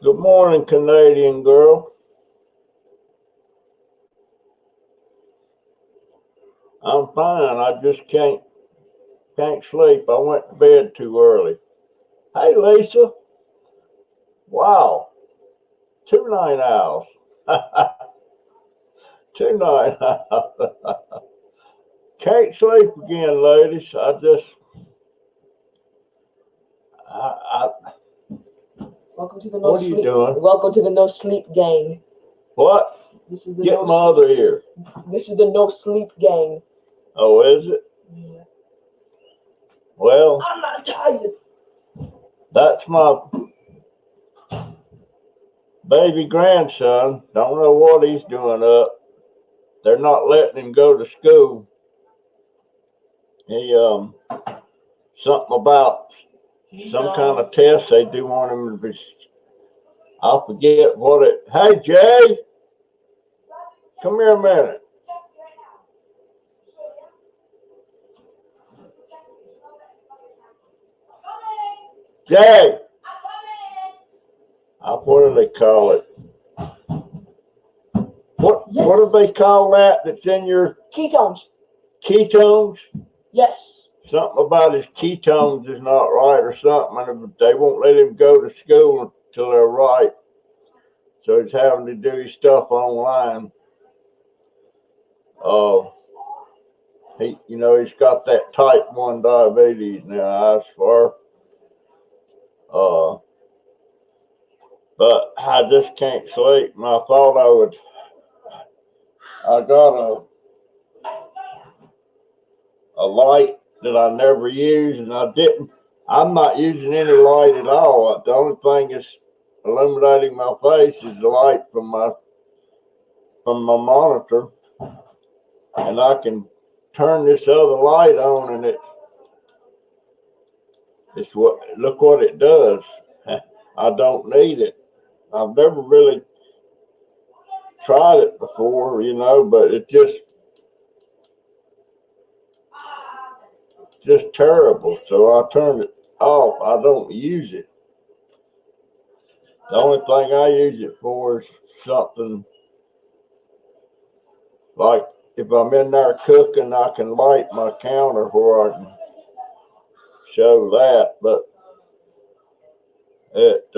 Good morning, Canadian girl. I'm fine. I just can't sleep. I went to bed too early. Hey, Lisa. Wow, 2 night owls. 2 night owls. Can't sleep again, ladies. I Welcome to the what are you doing? Welcome to the no sleep gang. What? This is the Get my other ear. This is the no sleep gang. Oh, is it? Yeah. Well, I'm not tired. that's my baby grandson. Don't know what he's doing up. They're not letting him go to school. He something about some kind of test they do want him to be. I forget what it. Hey Jay, come here a minute. Jay, what do they call it? What do they call that? That's in your Ketones. Ketones? Yes. Something about his ketones is not right or something, and they won't let him go to school until they're right. So he's having to do his stuff online. He's got that type 1 diabetes now, as far. But I just can't sleep. And I thought I got a light that I never use, and I'm not using any light at all. The only thing that's illuminating my face is the light from my monitor. And I can turn this other light on, and look what it does. I don't need it. I've never really tried it before, but it just terrible. So I turned it off. I don't use it. The only thing I use it for is something like if I'm in there cooking, I can light my counter where I can show that. But it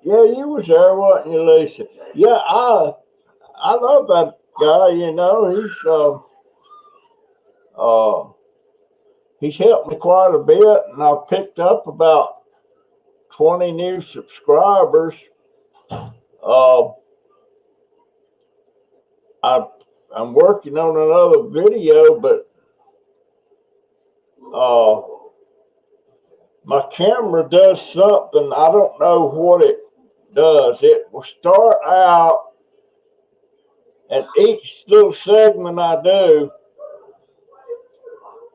yeah, you was there, wasn't you, Lisa? Yeah, I love that guy. He's helped me quite a bit, and I've picked up about 20 new subscribers. Uh, I'm working on another video, but my camera does something. I don't know what it does. It will start out, and each little segment I do,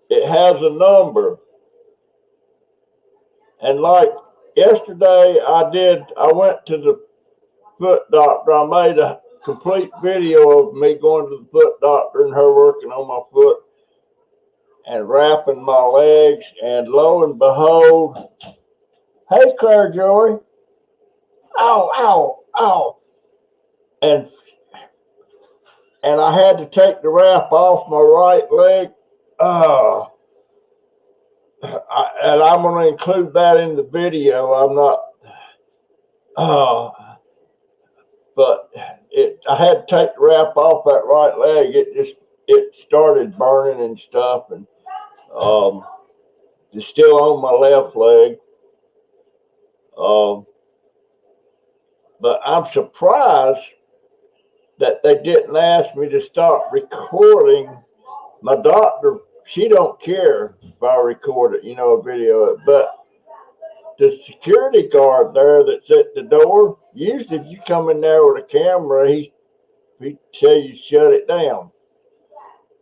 it has a number. And like yesterday, I went to the foot doctor. I made a complete video of me going to the foot doctor and her working on my foot and wrapping my legs. And lo and behold, hey, Claire Joy. Ow, ow, ow. And I had to take the wrap off my right leg. And I'm going to include that in the video. I'm not. But I had to take the wrap off that right leg. It started burning and stuff, and it's still on my left leg. But I'm surprised that they didn't ask me to stop recording. My doctor, she don't care if I record it, a video. But the security guard there that's at the door, usually if you come in there with a camera, he tell you shut it down.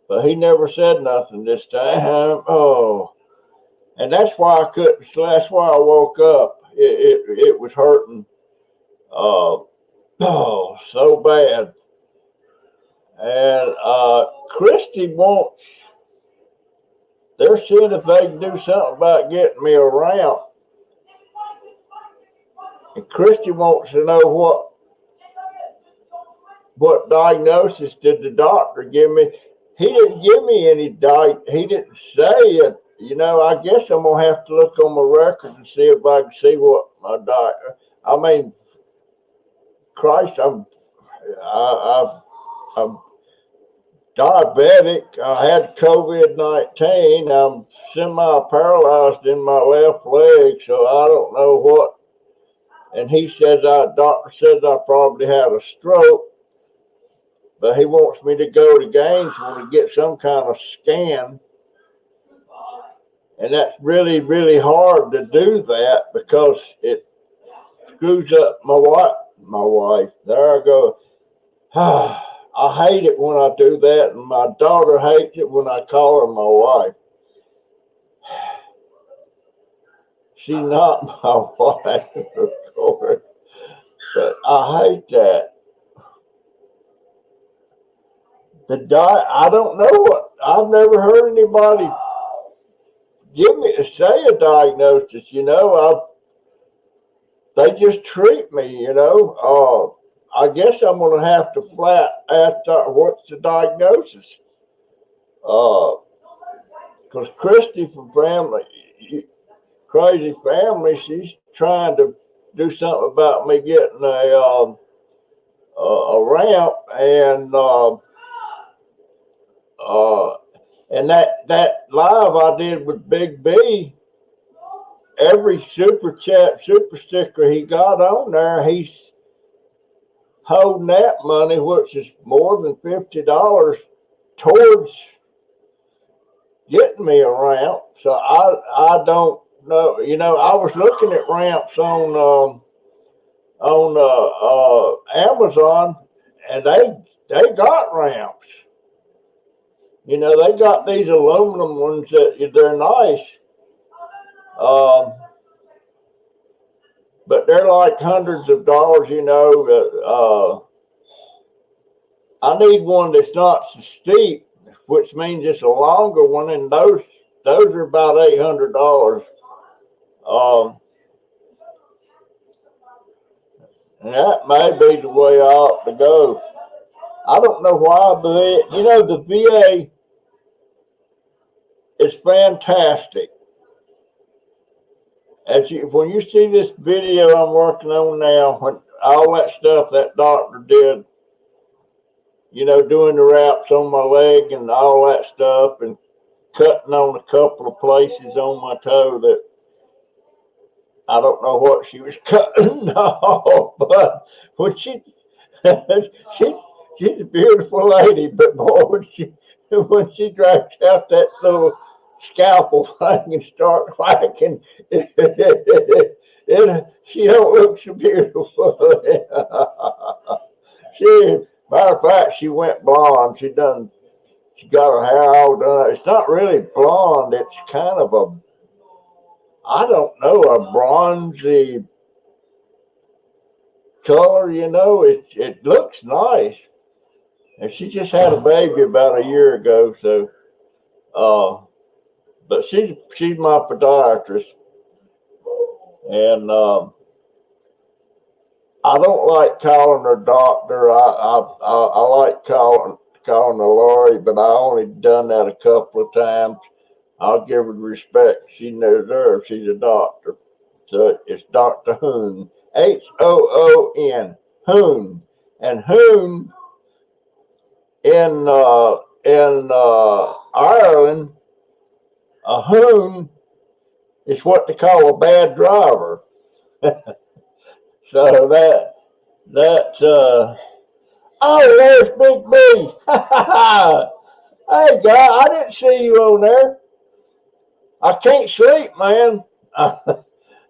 But he never said nothing this time. Oh, and that's why I couldn't. That's why I woke up. It was hurting. So bad. And Christy wants they're seeing if they can do something about getting me a ramp. And Christy wants to know what diagnosis did the doctor give me. He didn't give me any he didn't say it. You know, I guess I'm gonna have to look on my records and see if I can see what my doctor. I mean, Christ, I'm diabetic. I had COVID-19. I'm semi-paralyzed in my left leg, so I don't know what. And he says, doctor says I probably had a stroke, but he wants me to go to Gainesville to get some kind of scan. And that's really, really hard to do that because it screws up my wife. There I go. I hate it when I do that, and my daughter hates it when I call her my wife. She's not my wife, of course, but I hate that. I don't know what. I've never heard anybody say a diagnosis. You know, they just treat me. You know, I guess I'm going to have to flat ask what's the diagnosis. Because Christy from Crazy Family, she's trying to do something about me getting a ramp, and that live I did with Big B, every super sticker he got on there, he's holding that money, which is more than $50, towards getting me a ramp. So I don't know. You know, I was looking at ramps on Amazon, and they got ramps. You know, they got these aluminum ones that they're nice, but they're like hundreds of dollars. You know, I need one that's not so steep, which means it's a longer one, and those are about $800. And that may be the way I ought to go. I don't know why, but you know, the VA is fantastic. When you see this video I'm working on now, when all that stuff that doctor did, you know, doing the wraps on my leg and all that stuff, and cutting on a couple of places on my toe that I don't know what she was cutting off, but when she's a beautiful lady, but boy, when she drags out that little scalpel thing and starts whacking, she don't look so beautiful. Matter of fact, she went blonde. She got her hair all done. It's not really blonde. It's kind of I don't know, a bronzy color. You know, it looks nice. And she just had a baby about a year ago, so but she's my podiatrist, and I don't like calling her doctor. I like calling her Lori, but I only done that a couple of times. I'll give her the respect she deserves. She's a doctor, so it's Dr. Hoon, Hoon, Hoon, and Hoon in Ireland. A hoon is what they call a bad driver. So that's oh, there's Big B. Hey guy, I didn't see you on there. I can't sleep, man.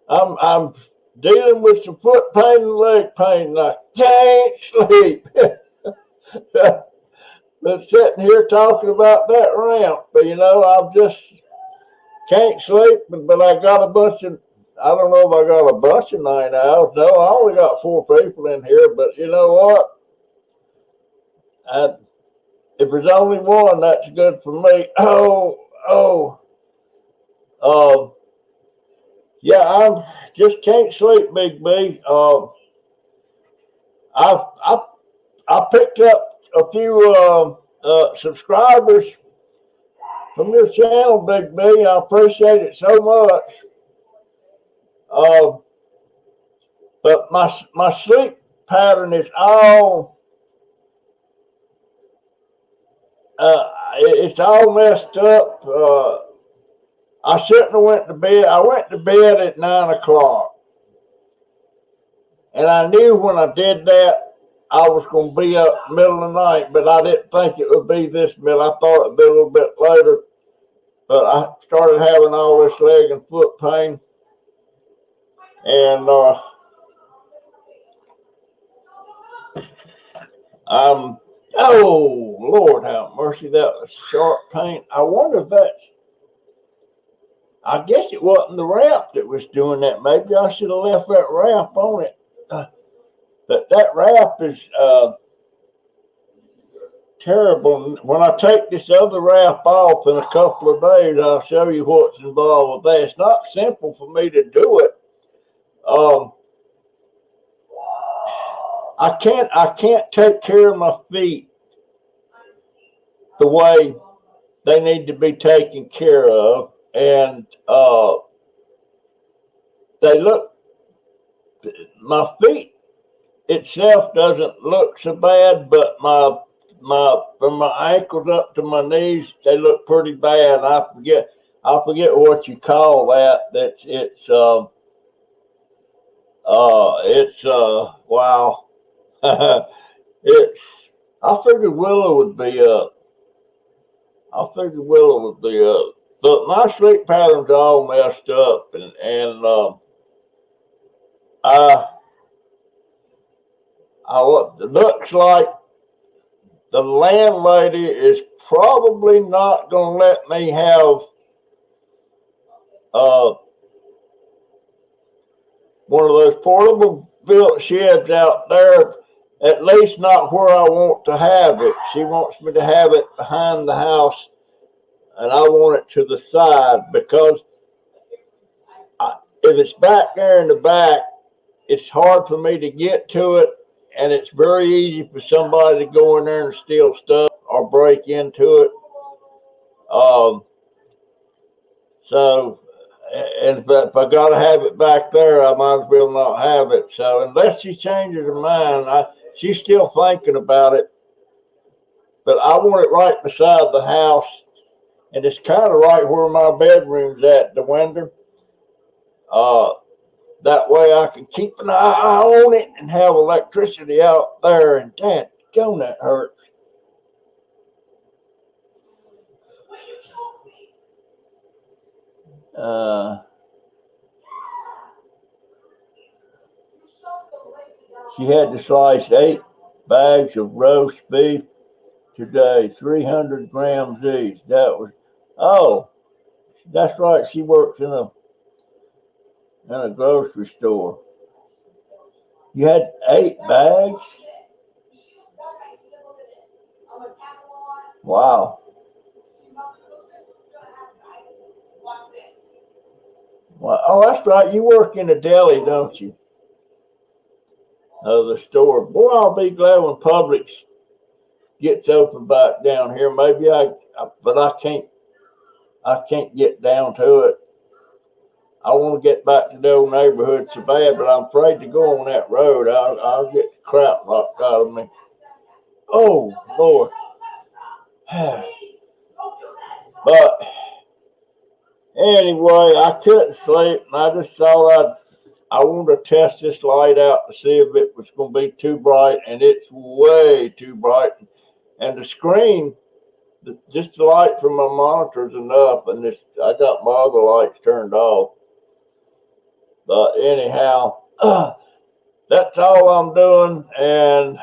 I'm dealing with some foot pain and leg pain, and I can't sleep. But sitting here talking about that ramp, but you know, I'm just can't sleep, but I got a bunch of, I don't know if I got a bunch of night owls. No, I only got 4 people in here, but you know what? If there's only one, that's good for me. Oh, Yeah, I just can't sleep, Big B. I I picked up a few subscribers from your channel, Big B. I appreciate it so much. Uh, but my sleep pattern is all it's all messed up. I shouldn't have went to bed. I went to bed at 9 o'clock, and I knew when I did that I was going to be up middle of the night, but I didn't think it would be this middle. I thought it'd be a little bit later, but I started having all this leg and foot pain, and I'm oh Lord have mercy, that was sharp pain. I wonder if that's. I guess it wasn't the wrap that was doing that. Maybe I should have left that wrap on it. But that wrap is terrible. When I take this other wrap off in a couple of days, I'll show you what's involved with that. It's not simple for me to do it. Um, I can't take care of my feet the way they need to be taken care of, and they look. My feet itself doesn't look so bad, but my from my ankles up to my knees they look pretty bad. I forget what you call that. It's wow. it's I figured Willow would be up. I figured Willow would be up. But my sleep pattern's all messed up, and I it looks like the landlady is probably not going to let me have uh, one of those portable built sheds out there, at least not where I want to have it. She wants me to have it behind the house, and I want it to the side because if it's back there in the back, it's hard for me to get to it, and it's very easy for somebody to go in there and steal stuff or break into it. Um, so, and if I got to have it back there, I might as well not have it. So, unless she changes her mind, she's still thinking about it. But I want it right beside the house, and it's kind of right where my bedroom's at, the window. Uh, that way I can keep an eye on it and have electricity out there. And that hurts. Uh, she had to slice 8 bags of roast beef today, 300 grams each. Oh, that's right. She works in a grocery store. You had 8 bags? Wow. Well, oh, that's right. You work in a deli, don't you? The store. Boy, I'll be glad when Publix gets open back down here. Maybe but I can't get down to it. I want to get back to the old neighborhood so bad, but I'm afraid to go on that road. I'll get the crap knocked out of me. Oh, Lord. But anyway, I couldn't sleep, and I just thought I wanted to test this light out to see if it was going to be too bright, and it's way too bright. And the screen, just the light from my monitor is enough, and I got my other lights turned off. But anyhow, that's all I'm doing, and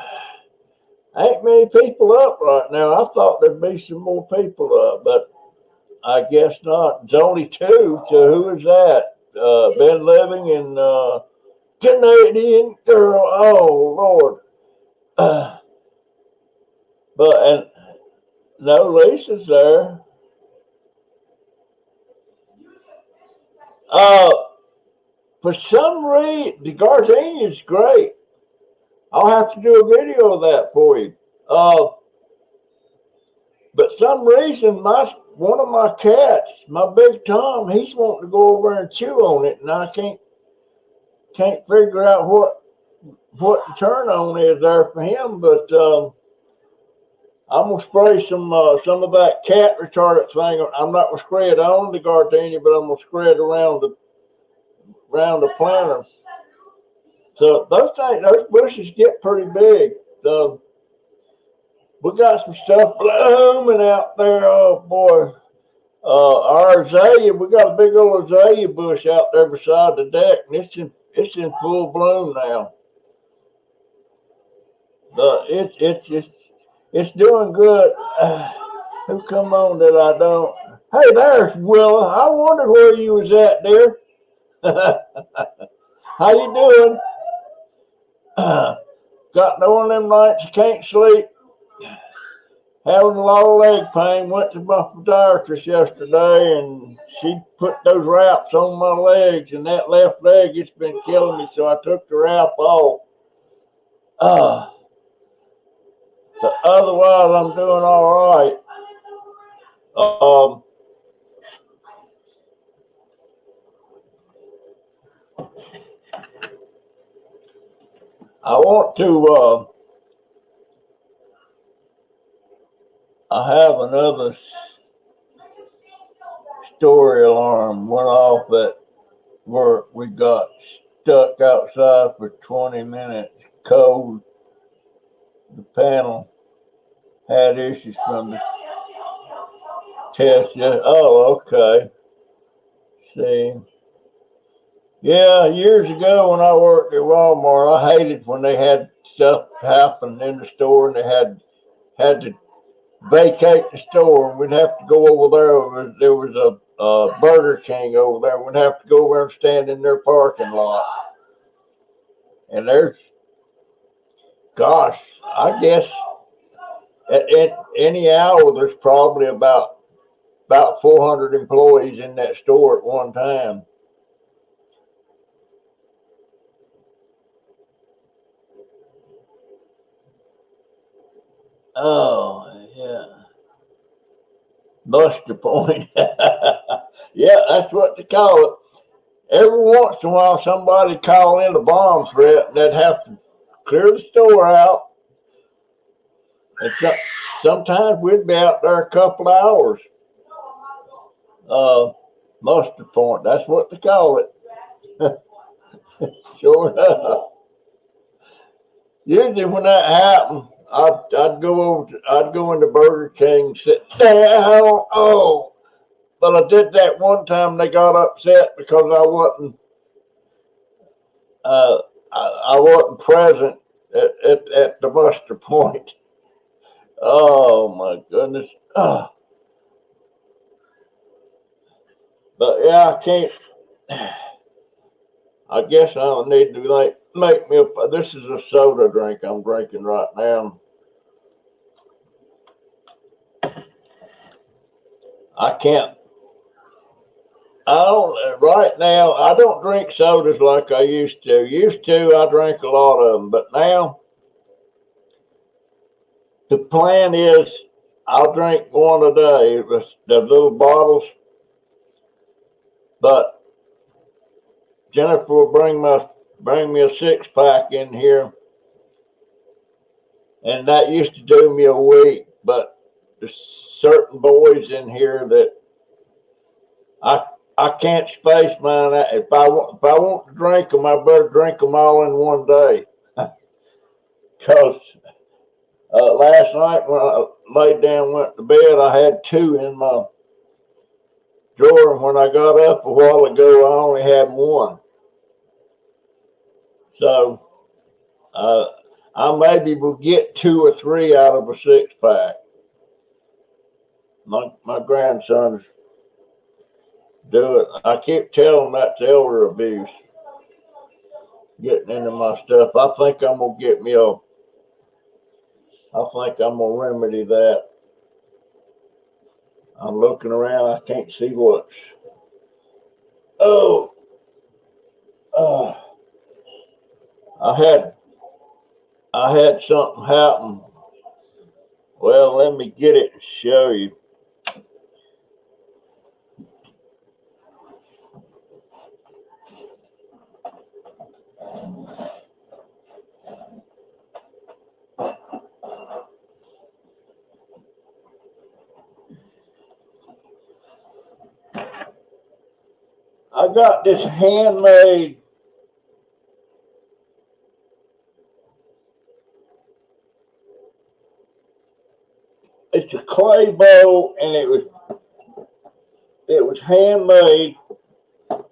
ain't many people up right now. I thought there'd be some more people up, but I guess not. It's only 2, so who is that? Been living in Canadian girl. Oh Lord. And no, Lisa's there. Uh, for some reason, the gardenia is great. I'll have to do a video of that for you. But some reason, one of my cats, my big Tom, he's wanting to go over and chew on it, and I can't figure out what the turn on is there for him. But I'm gonna spray some of that cat retardant thing. I'm not gonna spray it on the gardenia, but I'm gonna spray it around the planter. So those bushes get pretty big. We got some stuff blooming out there. Oh boy. Our azalea, we got a big old azalea bush out there beside the deck, and it's in full bloom now. It's doing good. Who come on that I don't? Hey, there's Willa. I wondered where you was at, dear. How you doing? Got one of them nights you can't sleep. Having a lot of leg pain. Went to my podiatrist yesterday, and she put those wraps on my legs, and that left leg, it's been killing me, so I took the wrap off. But otherwise, I'm doing all right. I want to. I have another story alarm went off at work. We got stuck outside for 20 minutes, cold. The panel had issues from the test. Oh, okay. See. Yeah, years ago when I worked at Walmart, I hated when they had stuff happen in the store and they had to vacate the store, and we'd have to go over there. There was a Burger King over there. We'd have to go over and stand in their parking lot. And gosh, I guess at any hour there's probably about 400 employees in that store at one time. Oh, yeah. Buster Point. Yeah, that's what they call it. Every once in a while, somebody call in a bomb threat, and they'd have to clear the store out. And sometimes we'd be out there a couple of hours. Muster Point, that's what they call it. Sure enough. Usually when that happened, I'd go into Burger King and sit down. Oh, but I did that one time. They got upset because I wasn't present at the muster point. Oh my goodness. But yeah, I can't. I guess I'll need to make me a. This is a soda drink I'm drinking right now. I can't. Right now, I don't drink sodas like I used to. Used to, I drank a lot of them, but now the plan is I'll drink one a day, the little bottles. But Jennifer will bring me a 6-pack in here, and that used to do me a week. But there's certain boys in here that I can't space mine. If I want to drink them, I better drink them all in one day. Because last night when I laid down and went to bed, I had 2 in my drawer, and when I got up a while ago, I only had 1. So I maybe will get 2 or 3 out of a 6-pack. My grandsons do it. I keep telling them that's elder abuse. Getting into my stuff. I think I'm gonna remedy that. I'm looking around. I can't see what's. Oh, uh, I had something happen. Well, let me get it and show you. I got this handmade it's a clay bowl, and it was handmade, and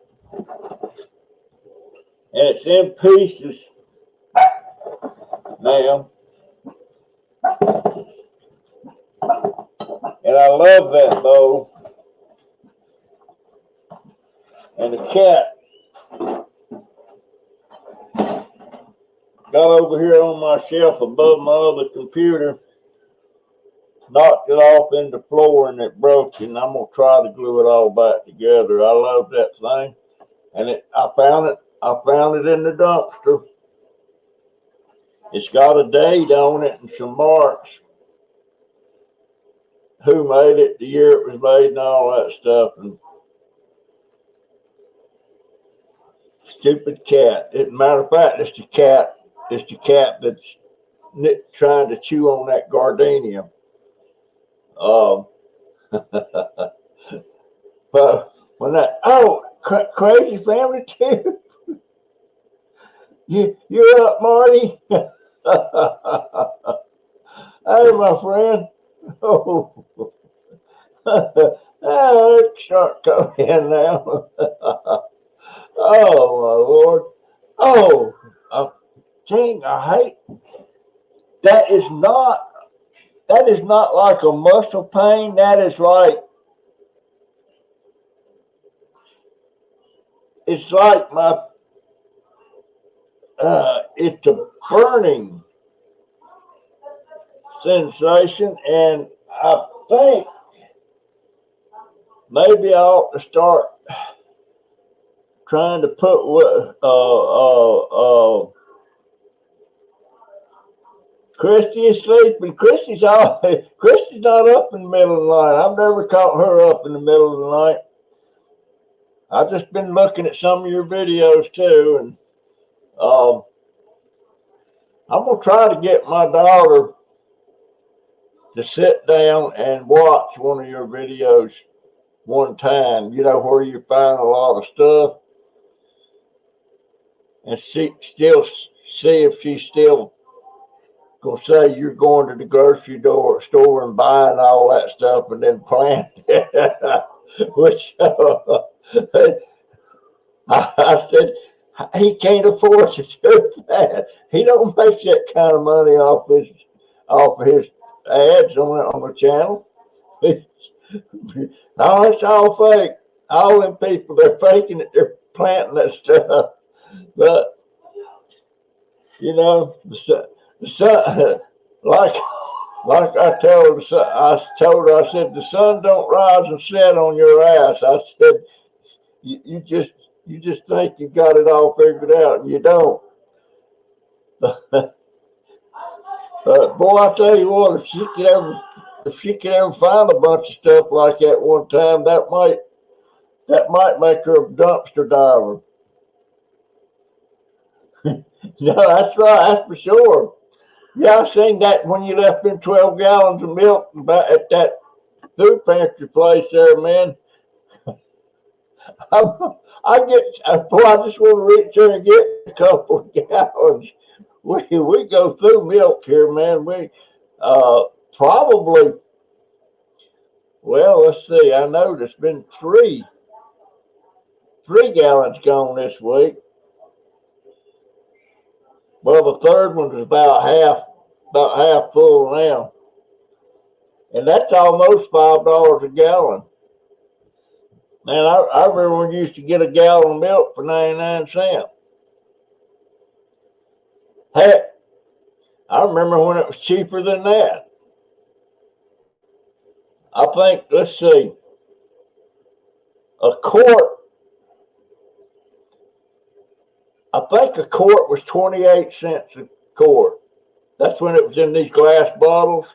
it's in pieces now. And I love that bowl. And the cat got over here on my shelf above my other computer, knocked it off in the floor, and it broke. And I'm gonna try to glue it all back together. I love that thing, and I found it in the dumpster. It's got a date on it and some marks. Who made it, the year it was made, and all that stuff. And stupid cat. As a matter of fact, it's the cat. It's the cat that's trying to chew on that gardenia. But when crazy family too. You're up, Marty. Hey, my friend. Oh, start coming in now. Oh my Lord. Oh, dang! I hate that. That is not like a muscle pain. That is like it's like it's a burning sensation, and I think maybe I ought to start trying to put Christy is sleeping. Christy's not up in the middle of the night. I've never caught her up in the middle of the night. I've just been looking at some of your videos too, and I'm gonna try to get my daughter to sit down and watch one of your videos one time. You know, where you find a lot of stuff, and see if she's still gonna say you're going to the grocery store and buying all that stuff and then plan it. Which I said he can't afford to do that. He don't make that kind of money off of his ads on the channel. No, it's all fake. All them people, they're faking it. They're planting that stuff. But you know, the sun, like I told her, I said, the sun don't rise and set on your ass. I said, you just think you got it all figured out, and you don't. Boy, I tell you what, if she could ever find a bunch of stuff like that one time, that might make her a dumpster diver. No, that's right, that's for sure. Yeah, I seen that when you left them 12 gallons of milk at that food pantry place there, man. I just want to reach there and get a couple of gallons. We go through milk here, man. We probably, well, let's see. I know there's been three gallons gone this week. Well, the third one's about half full now, and that's almost $5 a gallon. Man, I remember when you used to get a gallon of milk for 99 cents. Heck, I remember when it was cheaper than that. I think, let's see, a quart I think a quart was 28 cents a quart. That's when it was in these glass bottles.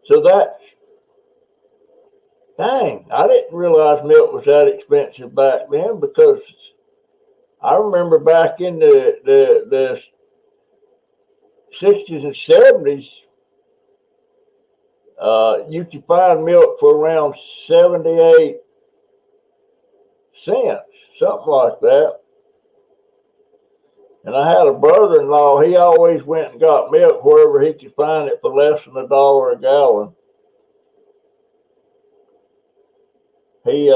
So that's, dang, I didn't realize milk was that expensive back then, because I remember back in the 60s and 70s, you could find milk for around 78 cents, something like that. And I had a brother-in-law, he always went and got milk wherever he could find it for less than $1 a gallon. He,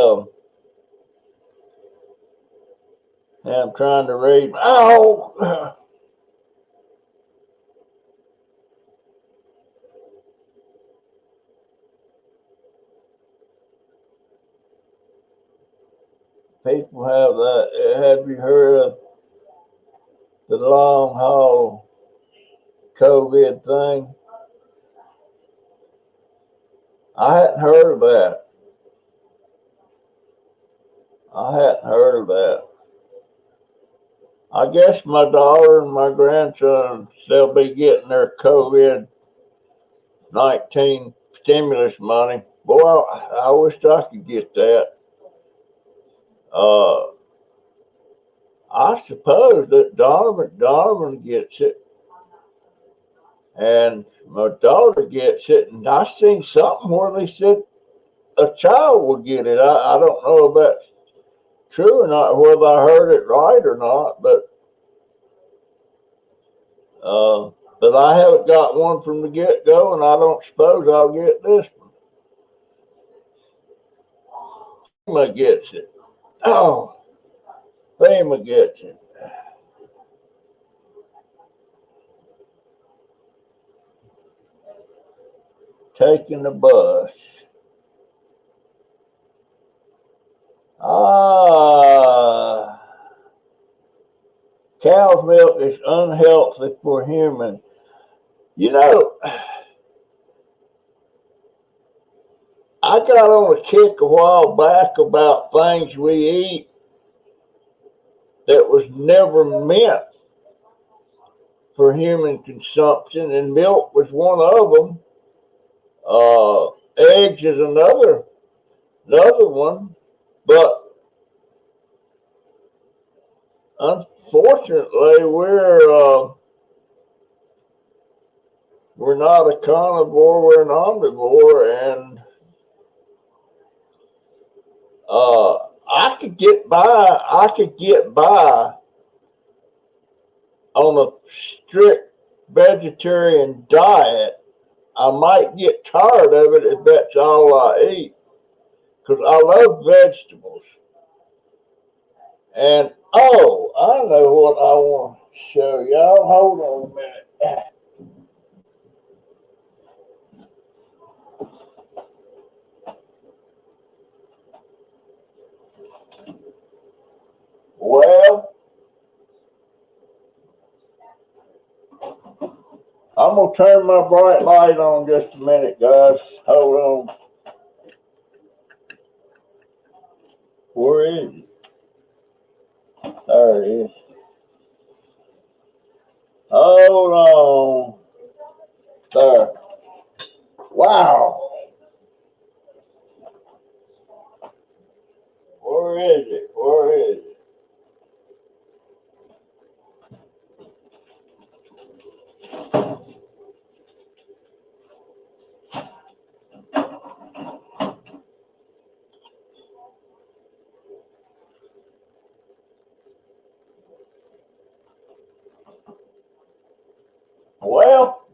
I'm trying to read. Oh! People have that. Have you heard of the long haul COVID thing? I hadn't heard of that. I hadn't heard of that. I guess my daughter and my grandson, they'll be getting their COVID-19 stimulus money. Boy, I wish I could get that. I suppose that Donovan gets it, and my daughter gets it, and I seen something where they said a child will get it. I don't know if that's true or not, whether I heard it right or not, but I haven't got one from the get-go, and I don't suppose I'll get this one. FEMA gets it. Oh, FEMA gets it. Taking the bus. Cow's milk is unhealthy for humans. You know, I got on a kick a while back about things we eat that was never meant for human consumption, and milk was one of them. Eggs is another one, but unfortunately, we're not a carnivore, we're an omnivore, and I could get by on a strict vegetarian diet. I might get tired of it if that's all I eat, because I love vegetables. And oh, I know what I want to show y'all. Hold on a minute. Well, I'm going to turn my bright light on just a minute, guys. Hold on. Where is it? There it is. Hold on. There. Wow. Where is it? Where is it? Well,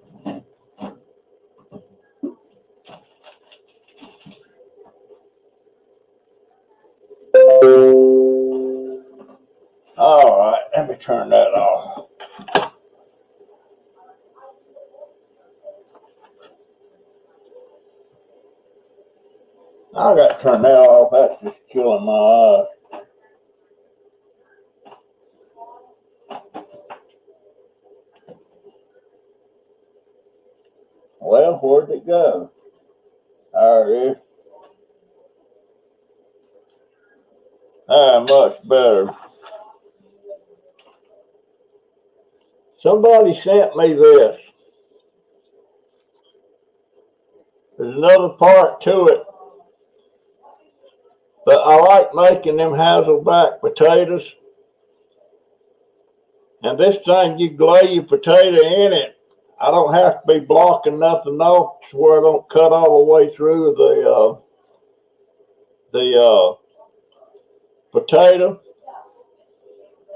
all right, let me turn that off. I got to turn that off. That's just killing my eyes. Well, where'd it go? There it is. Much better. Somebody sent me this. There's another part to it. But I like making them Hasselback potatoes. And this thing, you lay your potato in it. I don't have to be blocking nothing off where I don't cut all the way through the potato.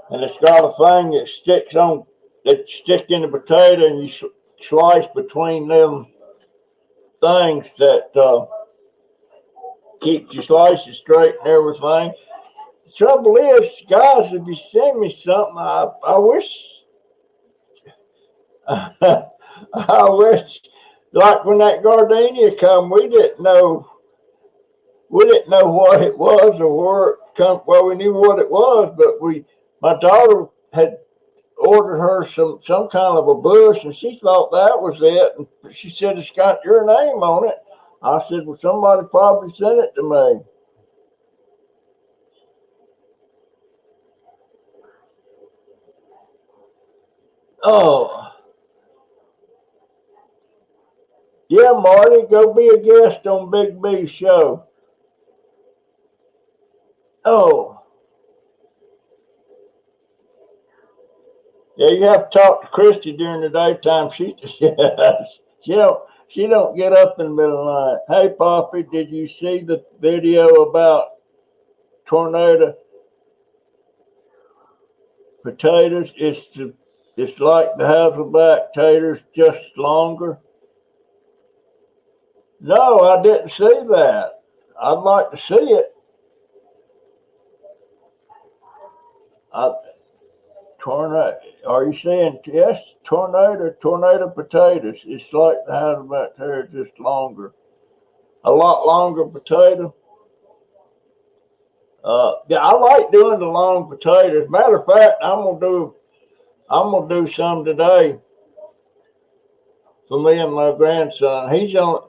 And it's got a thing that sticks on, that stick in the potato, and you slice between them things that keeps your slices straight and everything. The trouble is, guys, if you send me something, I wish, I wish, like when that gardenia come, we didn't know what it was or where it come. Well, we knew what it was, but my daughter had ordered her some kind of a bush, and she thought that was it. And she said it's got your name on it. I said, well, somebody probably sent it to me. Oh, yeah, Marty, go be a guest on Big B's show. Oh, yeah, you have to talk to Christy during the daytime. She don't get up in the middle of the night. Hey, Poppy, did you see the video about tornado potatoes? It's like the Hasselback taters, just longer. No, I didn't see that. I'd like to see it. Tornado. Are you saying yes? Tornado potatoes. It's like the Hasselback tater, just longer. A lot longer potato. Yeah, I like doing the long potatoes. Matter of fact, I'm gonna do some today for me and my grandson. He's on.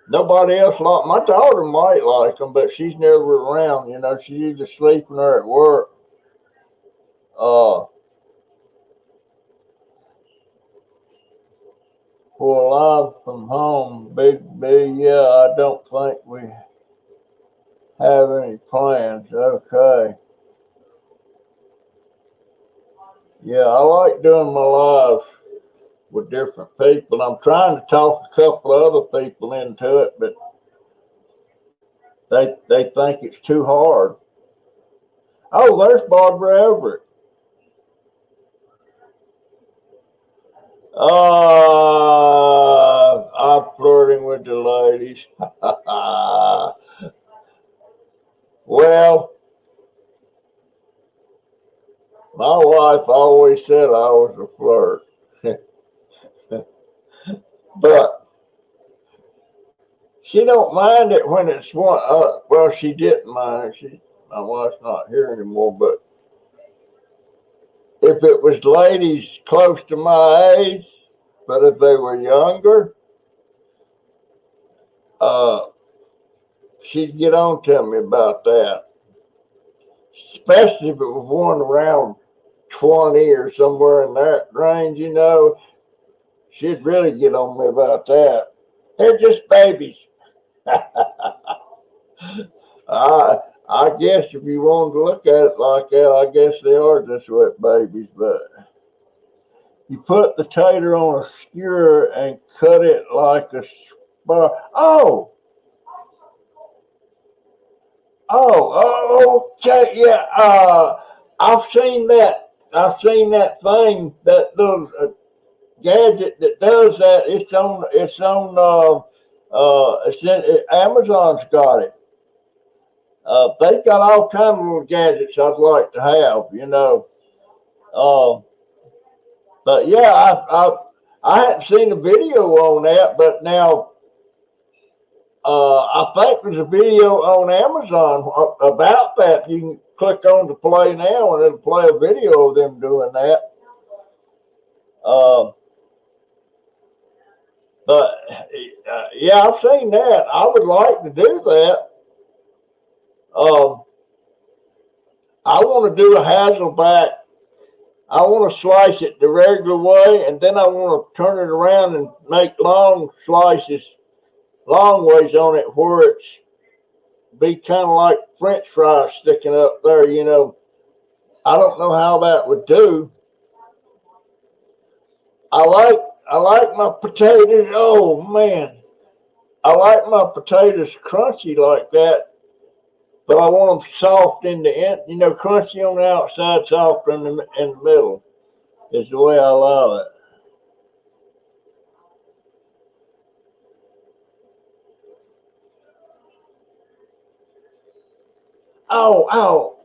Nobody else like my daughter might like them, but she's never around. You know, she's either sleeping or at work. Uh, for live from home, Big B. Yeah, I don't think we have any plans. Okay. Yeah, I like doing my lives with different people. I'm trying to talk a couple of other people into it, but they think it's too hard. Oh, there's Barbara Everett. I'm flirting with the ladies. Well, my wife always said I was a flirt. But she don't mind it when it's one. Well, she didn't mind it. My wife's not here anymore. But if it was ladies close to my age, but if they were younger, she'd get on to me about that. Especially if it was one around 20 or somewhere in that range, you know, she'd really get on me about that. They're just babies. I guess if you wanted to look at it like that, I guess they are just wet babies. But you put the tater on a skewer and cut it like a spar. Okay, yeah. I've seen that. I've seen that thing, that little gadget that does that. It's on. It's on. Amazon's got it. They've got all kinds of little gadgets I'd like to have, you know. Uh, but yeah, I hadn't seen a video on that, but now I think there's a video on Amazon about that. You can click on to play now, and it'll play a video of them doing that. But yeah, I've seen that. I would like to do that. I want to do a Hasselback I want to slice it the regular way, and then I want to turn it around and make long slices, long ways on it, where it's be kind of like French fries sticking up there. I don't know how that would do. I like I like my potatoes. Oh man, I like my potatoes crunchy like that, but I want them soft in the end. Crunchy on the outside, soft in the middle is the way I love it. Oh, oh,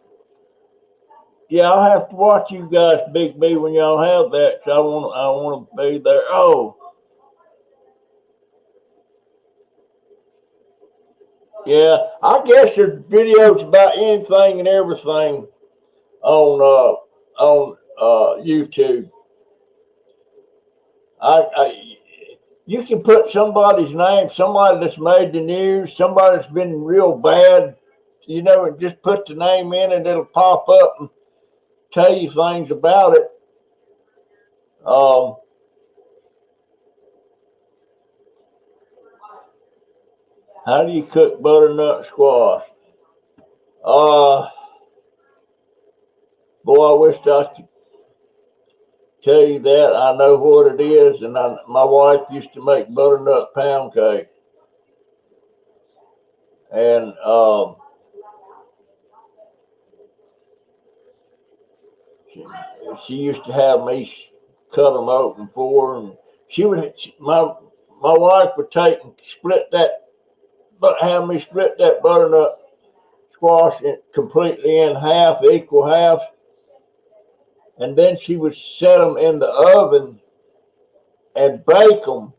yeah. I'll have to watch you guys, Big B, when y'all have that. 'Cause I want to be there. Oh, yeah. I guess there's videos about anything and everything on YouTube. I you can put somebody's name, somebody that's made the news, somebody that's been real bad, and just put the name in and it'll pop up and tell you things about it. Um, how do you cook butternut squash? Uh, Boy, I wish I could tell you that. I know what it is, and my wife used to make butternut pound cake, and she, she used to have me cut them open for her, and she would my wife would take and split that, but have me split that butternut squash completely in half, equal half, and then she would set them in the oven and bake them,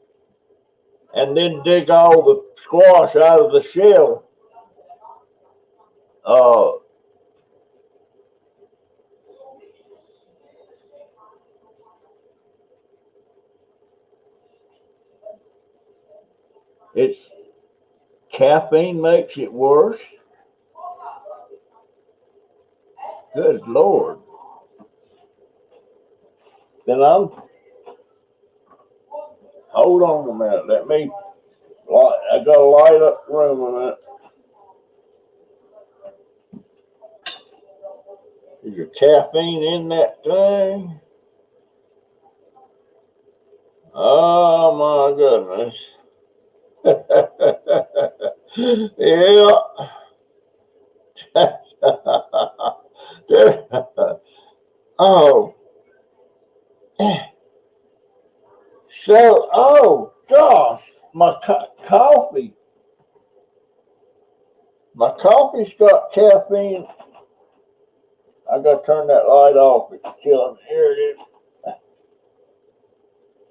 and then dig all the squash out of the shell. Uh, it's caffeine makes it worse. Good Lord. Then hold on a minute. I gotta light up the room a minute. Is there caffeine in that thing? Oh my goodness. Yeah. Oh, oh gosh, my coffee. My coffee's got caffeine. I gotta turn that light off. It's killing me. Here it is.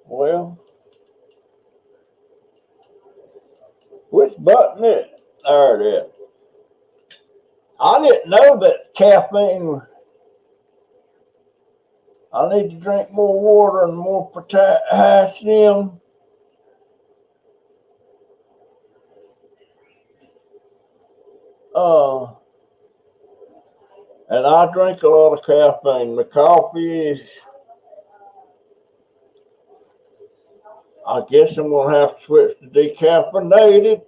Well, which button is it? There it is. I didn't know that caffeine. I need to drink more water and more potassium. Uh, and I drink a lot of caffeine. The coffee is. I guess I'm gonna have to switch to decaffeinated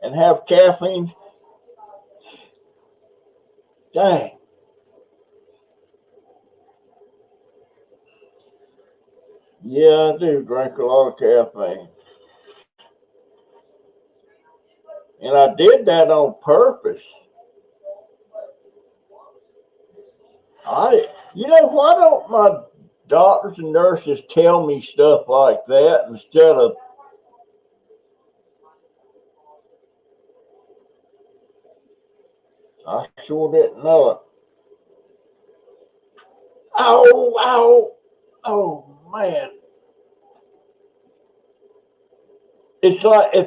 and have caffeine. Dang. Yeah, I do drink a lot of caffeine. And I did that on purpose. Why don't my doctors and nurses tell me stuff like that instead of, I sure didn't know it. Ow, ow, oh man. It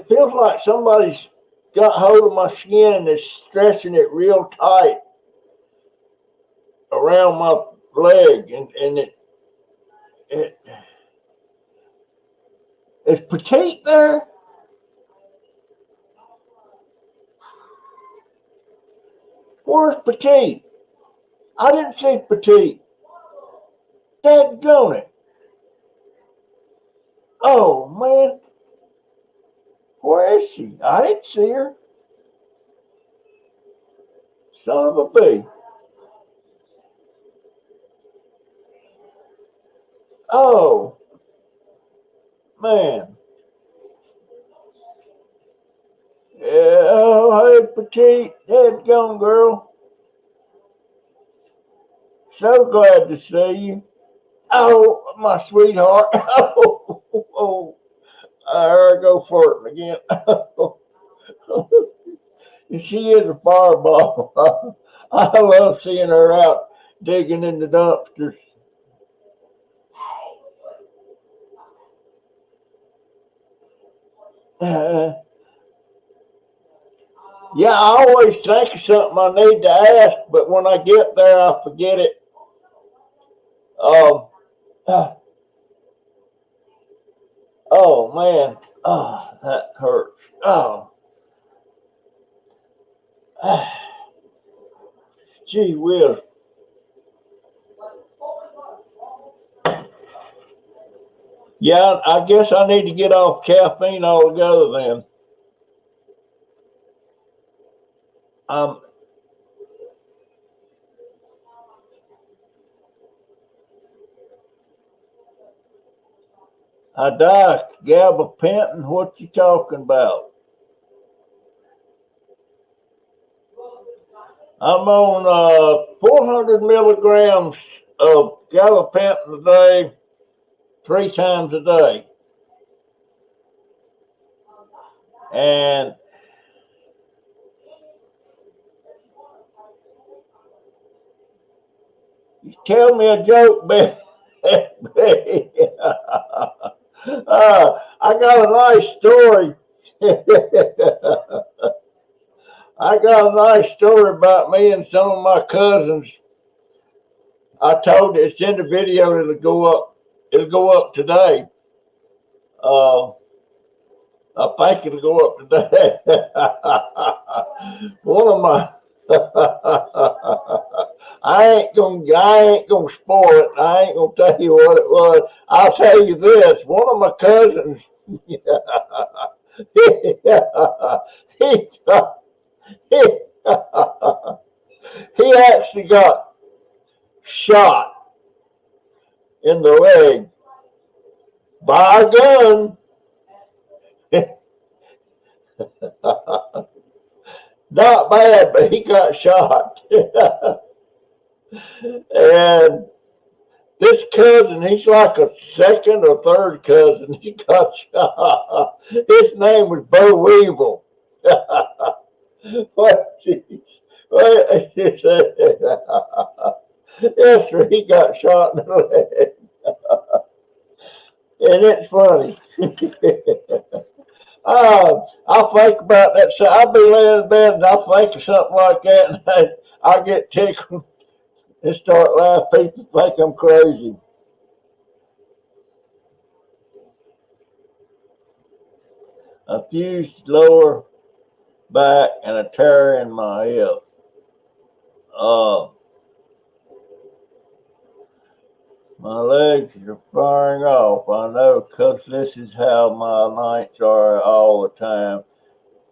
feels like somebody's got hold of my skin and is stretching it real tight around my leg, and it is petite there. Where's petite? I didn't see petite. Daggone it. Oh, man. Where is she? I didn't see her. Son of a bee. Oh, man. Yeah, oh, hey, petite. Daggone girl. So glad to see you. Oh, my sweetheart. Oh, there I go flirting again. She is a fireball. I love seeing her out digging in the dumpsters. Uh, yeah, I always think of something I need to ask, but when I get there, I forget it. Um, uh, oh man, oh that hurts. Oh, gee whiz. Yeah, I guess I need to get off caffeine altogether then. Um, I die gabapentin. What you talking about? I'm on 400 milligrams of gabapentin a day, 3 times a day, and tell me a joke, man. I got a nice story. I got a nice story about me and some of my cousins. I told it's in the video. It'll go up. It'll go up today. Uh, I think it'll go up today. One of my, I ain't gonna spoil it. I ain't gonna tell you what it was. I'll tell you this. One of my cousins, he got, he, he actually got shot in the leg by a gun. Not bad, but he got shot. And this cousin, he's like a second or third cousin. He got shot. His name was Bo Weevil. What? What? Yes, sir, he got shot in the leg. And it's funny. I think about that. So I'll be laying in bed and I think of something like that, and I get tickled and start laughing. People think I'm crazy. A fused lower back and a tear in my hip. Uh, my legs are firing off. I know, 'cause this is how my nights are all the time.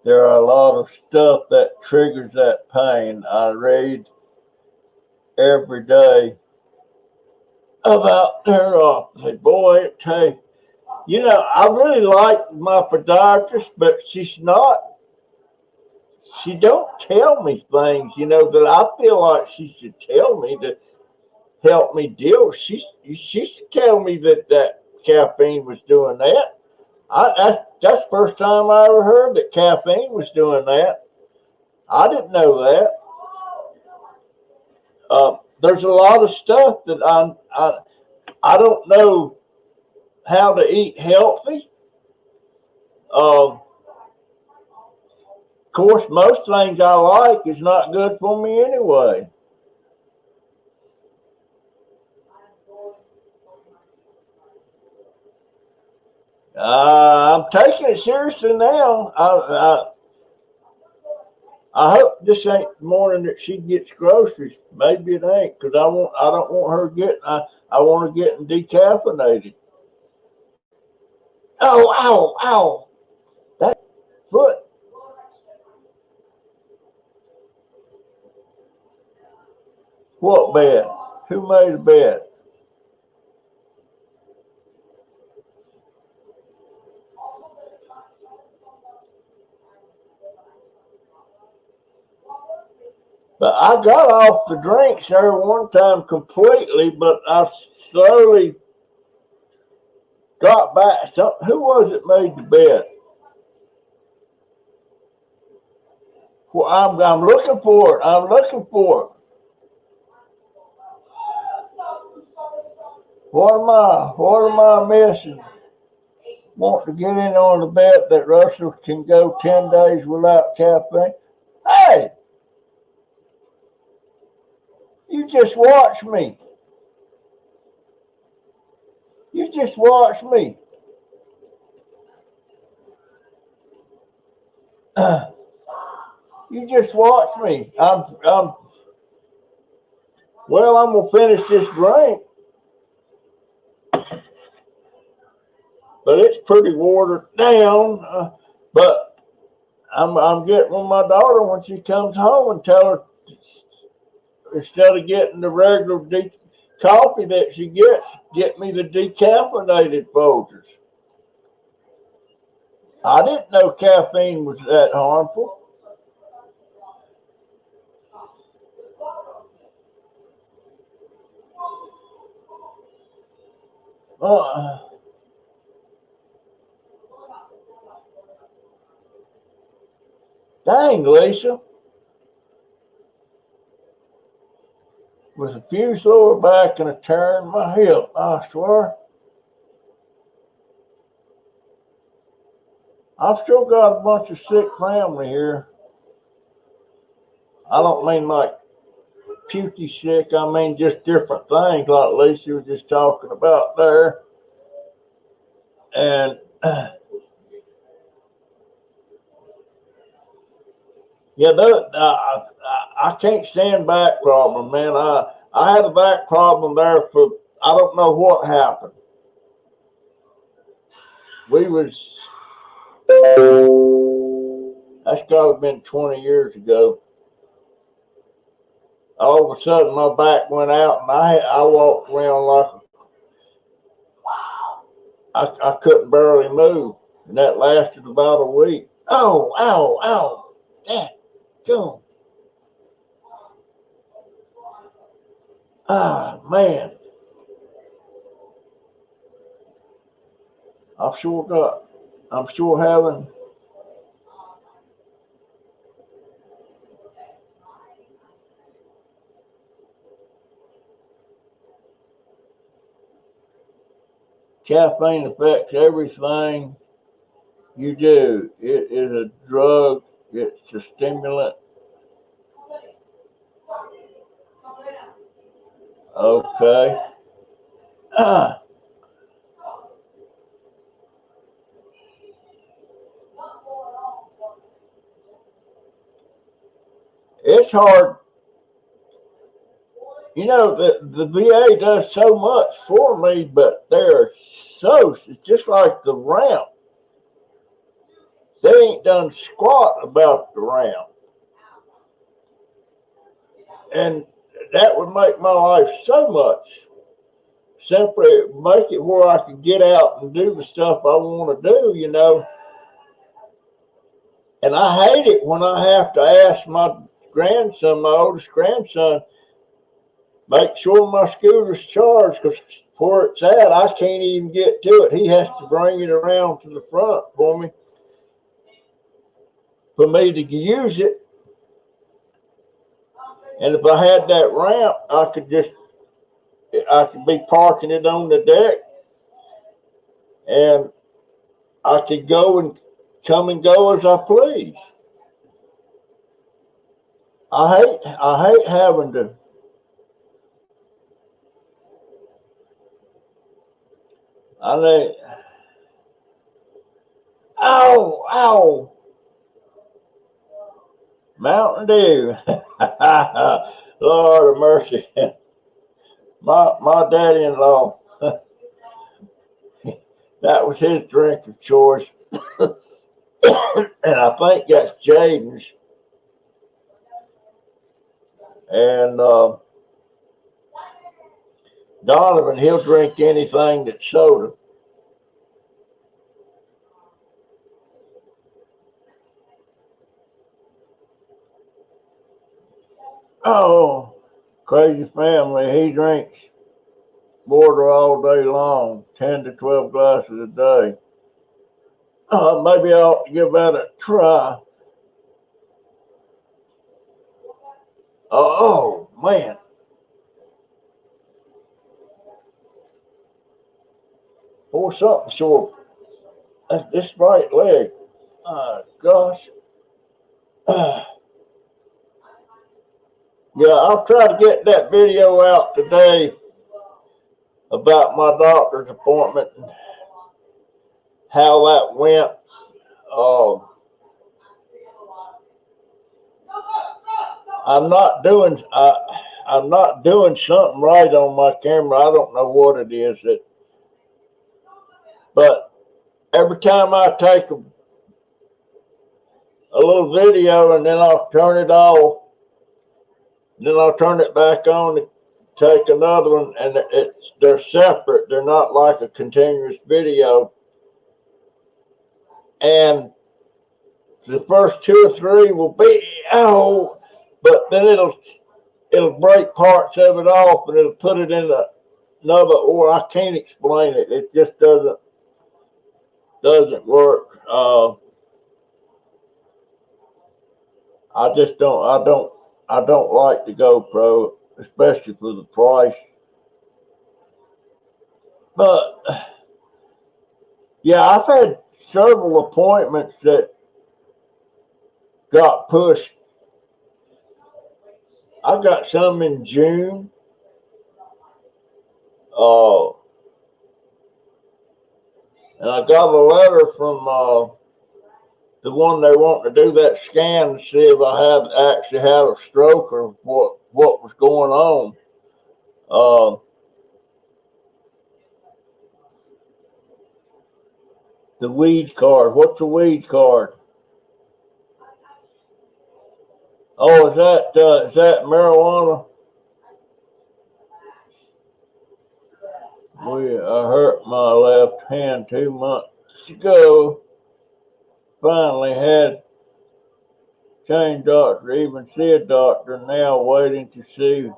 There are a lot of stuff that triggers that pain. I read every day about neuropathy. Boy, it takes. I really like my podiatrist, but she don't tell me things, that I feel like she should tell me to help me deal. She should tell me that caffeine was doing that. That's the first time I ever heard that caffeine was doing that. I didn't know that. There's a lot of stuff that I don't know how to eat healthy. Of course, most things I like is not good for me anyway. I'm taking it seriously now. I hope this ain't the morning that she gets groceries. Maybe it ain't, 'cause I don't want her getting. I want her getting decaffeinated. Oh, ow, ow! That foot. What bed? Who made a bed? But I got off the drinks there one time completely, but I slowly got back. So, who was it made the bed? Well, I'm looking for it. I'm looking for it. What am I missing? Want to get in on the bet that Russell can go 10 days without caffeine? Hey, you just watch me. You just watch me. You just watch me. Well, I'm gonna finish this drink, but it's pretty watered down. But I'm getting with my daughter when she comes home and tell her instead of getting the regular coffee that she gets, get me the decaffeinated Folgers. I didn't know caffeine was that harmful. Uh, Dang, Lisa, with a fuse lower back and a tear in my hip, I swear. I've still got a bunch of sick family here. I don't mean like pukey sick, I mean just different things like Lisa was just talking about there. And yeah, I can't stand back problem, man. I had a back problem there for I don't know what happened. We was That's got to have been 20 years ago. All of a sudden, my back went out, and I walked around like I couldn't barely move, and that lasted about a week. Oh, ow, ow, that, go. Ah, man, I've sure got. I'm sure having caffeine affects everything you do. It is a drug. It's a stimulant. Okay. Ah, it's hard. You know, the VA does so much for me, but it's just like the ramp. They ain't done squat about the ramp. And that would make my life so much simpler, make it where I can get out and do the stuff I want to do, you know. And I hate it when I have to ask my grandson, my oldest grandson, make sure my scooter's charged because where it's at, I can't even get to it. He has to bring it around to the front for me to use it. And if I had that ramp, I could be parking it on the deck, and I could go and come and go as I please. I hate having to. I mean, ow, ow, Mountain Dew. Lord of mercy. My daddy-in-law, that was his drink of choice. And I think that's Jaden's. And Donovan, he'll drink anything that's soda. Oh, crazy family. He drinks water all day long, 10 to 12 glasses a day. Maybe I ought to give that a try. Oh, man. Pour something sore. That's this right leg. Gosh. Yeah, I'll try to get that video out today about my doctor's appointment and how that went. Uh, I'm not doing I'm not doing something right on my camera. I don't know what it is. But every time I take a little video and then I'll turn it off, then I'll turn it back on and take another one, and they're separate. They're not like a continuous video. And the first two or three will be but then it'll break parts of it off and it'll put it in another, or I can't explain it. It just doesn't work. I just I don't like the GoPro, especially for the price. But yeah, I've had several appointments that got pushed. I got some in June. And I got a letter from the one they want to do that scan to see if I actually had a stroke or what was going on. The weed card. What's a weed card? Oh, is that marijuana? I hurt my left hand 2 months ago. Finally had change doctor, even see a doctor now, waiting to see.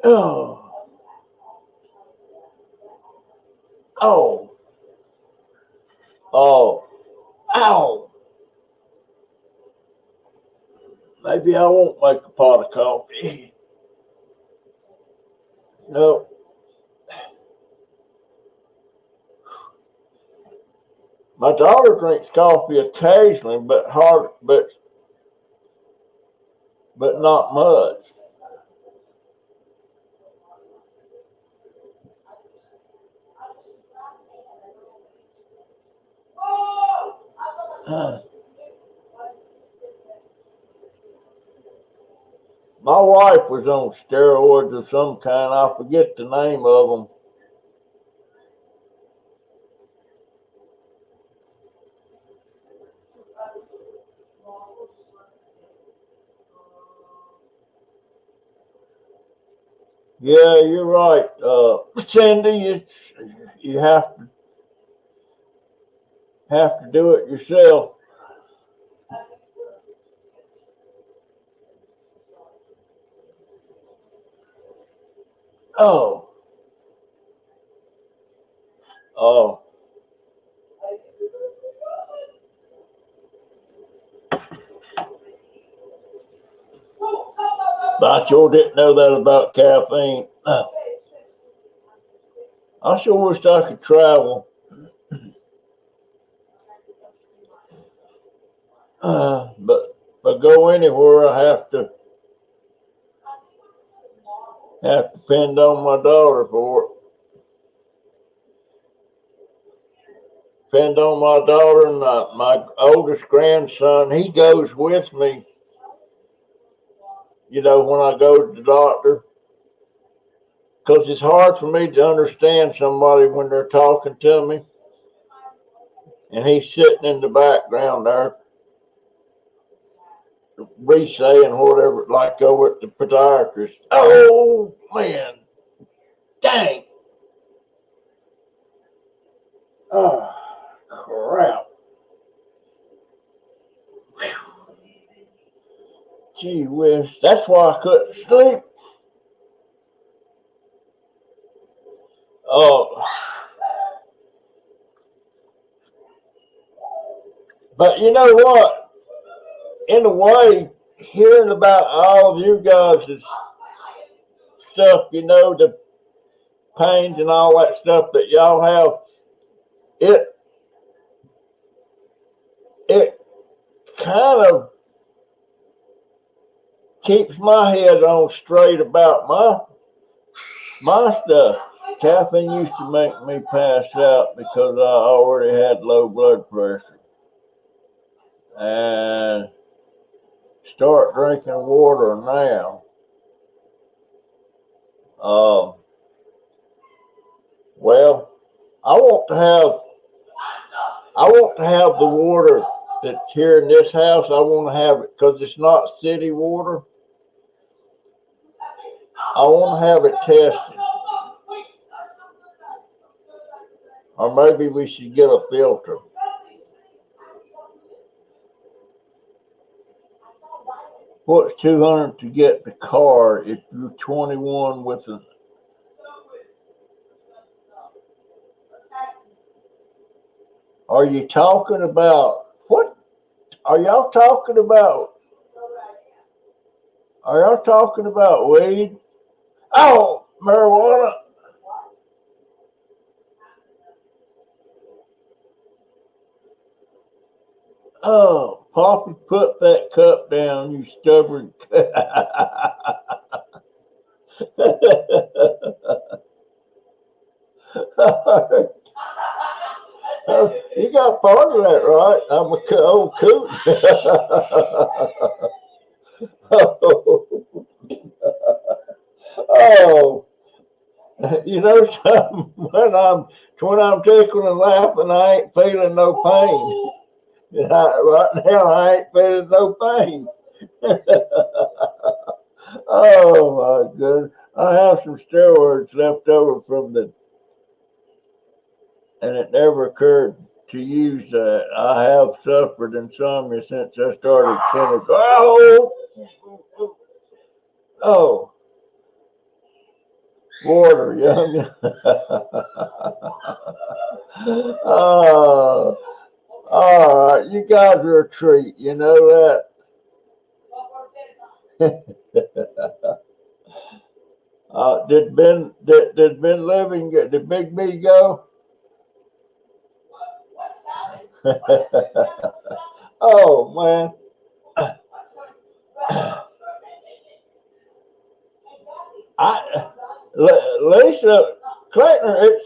Oh, oh, oh, ow. Maybe I won't make a pot of coffee. No. My daughter drinks coffee occasionally, but not much. My wife was on steroids of some kind. I forget the name of them. Yeah, you're right, Cindy. You have to do it yourself. Oh, oh. I sure didn't know that about caffeine. I sure wish I could travel. But go anywhere, I have to depend on my daughter for it. depend on my daughter and my oldest grandson. He goes with me, when I go to the doctor, because it's hard for me to understand somebody when they're talking to me, and he's sitting in the background there, re-saying whatever, like over at the podiatrist. Oh, man. Dang. Oh, crap. Gee whiz. That's why I couldn't sleep. Oh. But you know what? In a way, hearing about all of you guys' stuff, the pains and all that stuff that y'all have, it kind of keeps my head on straight about my stuff. Caffeine used to make me pass out because I already had low blood pressure. And start drinking water now. Well, I want to have the water that's here in this house. I want to have it because it's not city water. I want to have it tested. Or maybe we should get a filter. What's $200 to get the car if you're 21 with a... Are you talking about... What are y'all talking about? Are y'all talking about weed? Oh, marijuana. Oh, Poppy, put that cup down, you stubborn. You got part of that, right? I'm a old coot. Oh, you know something? When I'm tickling and laughing, I ain't feeling no pain. Right now, I ain't feeling no pain. Oh my goodness! I have some steroids left over and it never occurred to use that. I have suffered insomnia since I started kindergarten. Oh, water, young. Oh, all right, you guys are a treat. You know that. Did Ben Living get the Big B go? Oh man. Lisa Clayton,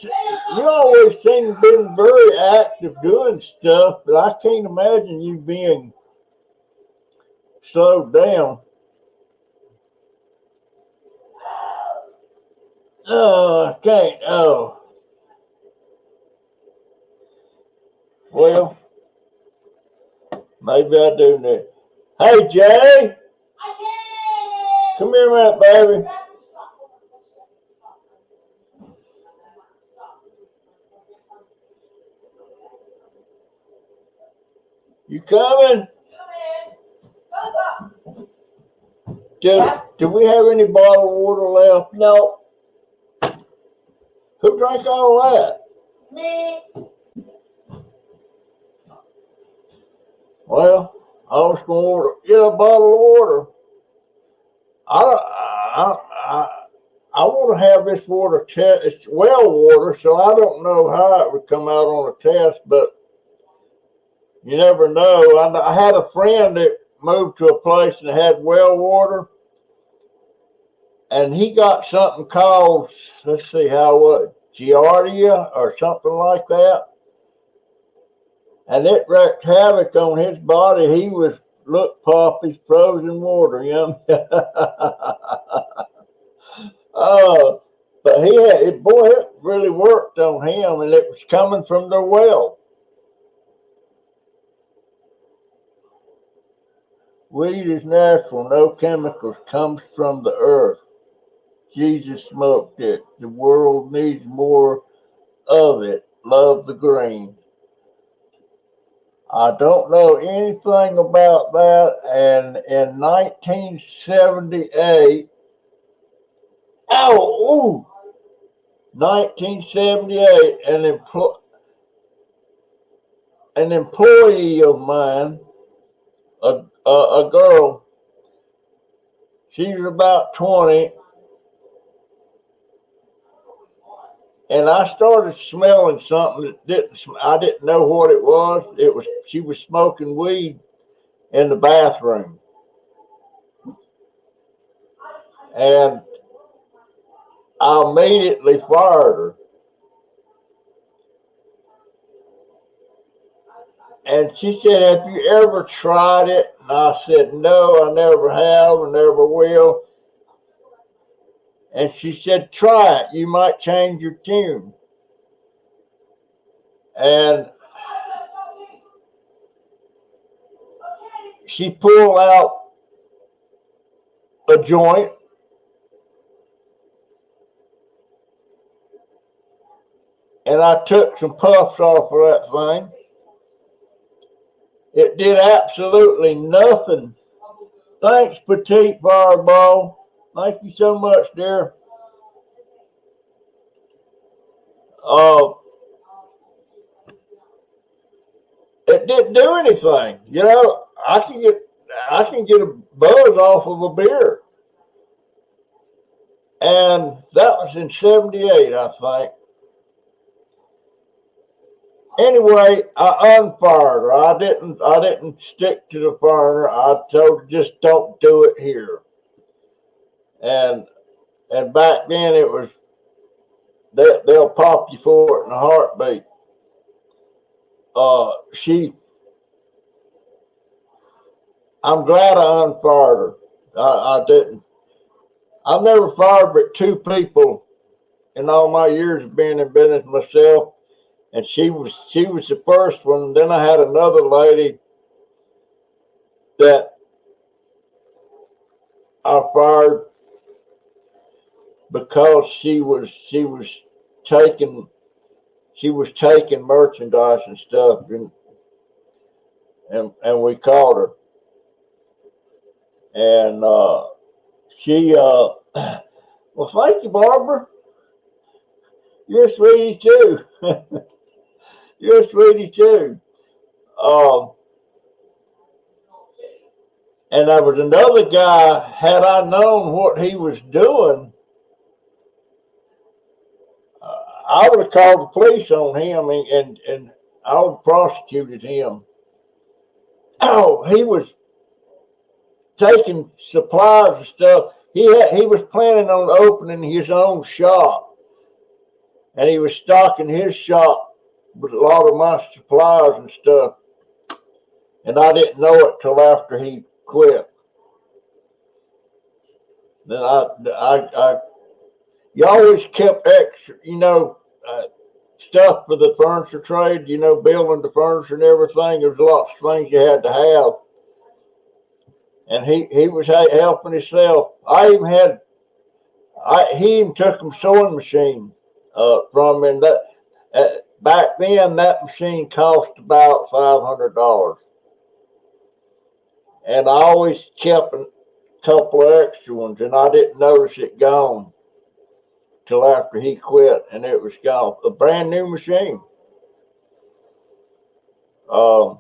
you always seem to be very active doing stuff, but I can't imagine you being slowed down. Oh, I can't. Oh, well, maybe I do need. Hey, Jay, come here a minute, baby. You coming? Do we have any bottled water left? No. Who drank all that? Me. Well, I was going to get a bottle of water. I want to have this water test. It's well water, so I don't know how it would come out on a test, but you never know. I had a friend that moved to a place that had well water, and he got something called, let's see how what, Giardia or something like that. and it wreaked havoc on his body. He was, look, Poppy's frozen water, you know. Oh, but he had, boy, it really worked on him, and it was coming from the well. Weed is natural, no chemicals, comes from the earth. Jesus smoked it. The world needs more of it. Love the green. I don't know anything about that. And in 1978, 1978, an employee of mine, a girl, she was about 20, and I started smelling something that I didn't know what it was. She was smoking weed in the bathroom, and I immediately fired her. And she said, "Have you ever tried it?" And I said, "No, I never have, and never will." And she said, "Try it. You might change your tune." And she pulled out a joint, and I took some puffs off of that thing. It did absolutely nothing. Thanks, Petite Fireball. Thank you so much, dear. Uh, it didn't do anything. You know, I can get a buzz off of a beer. And that was in 78, I think. Anyway, I unfired her. I didn't stick to the firing her. I told her, just don't do it here. And back then it was, they'll pop you for it in a heartbeat. I'm glad I unfired her. I didn't. I've never fired but two people in all my years of being in business myself, and she was the first one. Then I had another lady that I fired because taking taking merchandise and stuff, and we caught her, and she well, thank you, Barbara. You're a sweetie too. You're a sweetie too. Um, and there was another guy. Had I known what he was doing, I would have called the police on him, and I would have prosecuted him. Oh, he was taking supplies and stuff. He was planning on opening his own shop, and he was stocking his shop with a lot of my supplies and stuff. And I didn't know it till after he quit. Then you always kept extra, stuff for the furniture trade, building the furniture and everything. There was lots of things you had to have. And he was helping himself. He even took him sewing machine from him. Back then, that machine cost about $500. And I always kept a couple of extra ones, and I didn't notice it gone till after he quit, and it was gone. A brand new machine. But